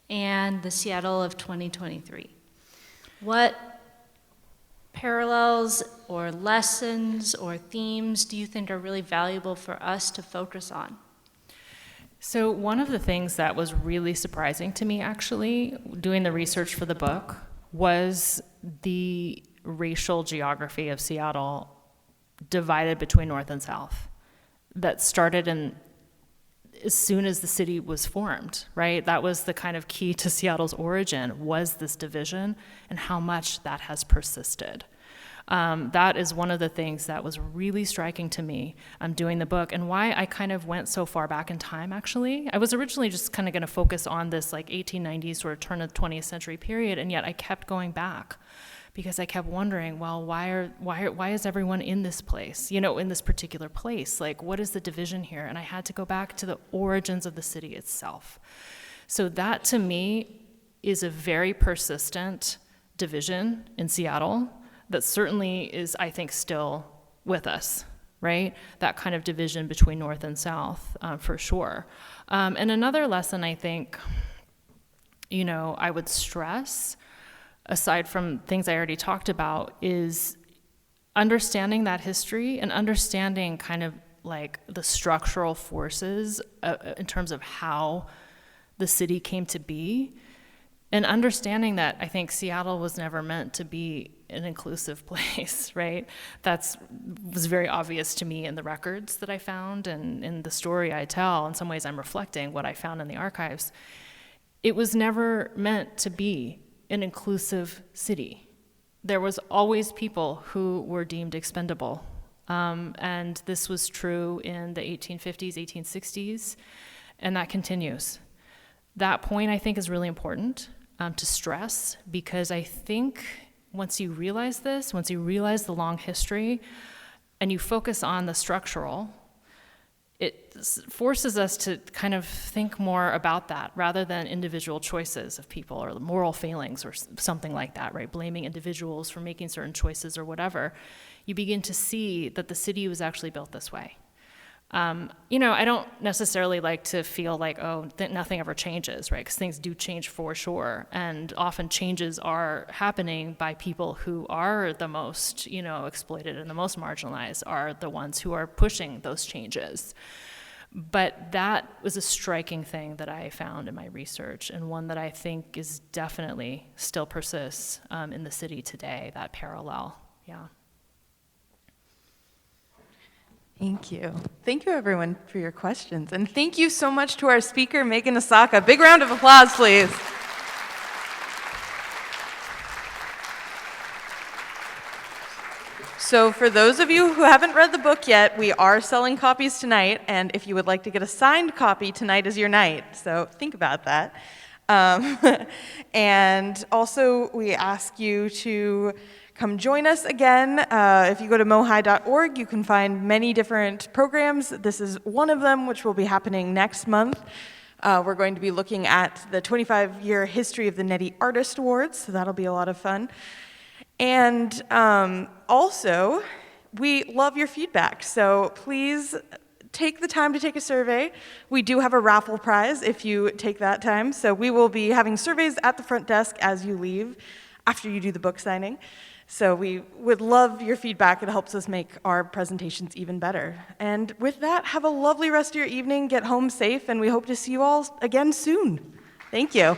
and the Seattle of 2023. What parallels or lessons or themes do you think are really valuable for us to focus on? So one of the things that was really surprising to me, actually, doing the research for the book, was the racial geography of Seattle divided between North and South that started as soon as the city was formed, right? That was the kind of key to Seattle's origin, was this division and how much that has persisted. That is one of the things that was really striking to me doing the book, and why I kind of went so far back in time, actually. I was originally just kind of going to focus on this like 1890s sort of turn of the 20th century period, and yet I kept going back because I kept wondering, well, why is everyone in this place, you know, in this particular place? Like, what is the division here? And I had to go back to the origins of the city itself. So that, to me, is a very persistent division in Seattle that certainly is, I think, still with us, right? That kind of division between North and South, for sure. And another lesson, I think, you know, I would stress, aside from things I already talked about, is understanding that history and understanding kind of like the structural forces in terms of how the city came to be, and understanding that I think Seattle was never meant to be an inclusive place, right? That was very obvious to me in the records that I found and in the story I tell. In some ways, I'm reflecting what I found in the archives. It was never meant to be an inclusive city. There was always people who were deemed expendable. And this was true in the 1850s, 1860s, and that continues. That point, I think, is really important to stress, because I think once you realize this, once you realize the long history, and you focus on the structural, it forces us to kind of think more about that rather than individual choices of people or moral failings or something like that, right? Blaming individuals for making certain choices or whatever. You begin to see that the city was actually built this way. You know, I don't necessarily like to feel like, oh, nothing ever changes, right? Because things do change for sure. And often changes are happening by people who are the most, you know, exploited and the most marginalized are the ones who are pushing those changes. But that was a striking thing that I found in my research, and one that I think is definitely still persists in the city today, that parallel, yeah. Thank you. Thank you, everyone, for your questions. And thank you so much to our speaker, Megan Asaka. Big round of applause, please. So for those of you who haven't read the book yet, we are selling copies tonight, and if you would like to get a signed copy, tonight is your night, so think about that. And also, we ask you to come join us again. If you go to mohai.org, you can find many different programs. This is one of them, which will be happening next month. We're going to be looking at the 25-year history of the Nettie Artist Awards, so that'll be a lot of fun. And also, we love your feedback, so please take the time to take a survey. We do have a raffle prize if you take that time, so we will be having surveys at the front desk as you leave, after you do the book signing. So we would love your feedback. It helps us make our presentations even better. And with that, have a lovely rest of your evening, get home safe, and we hope to see you all again soon. Thank you.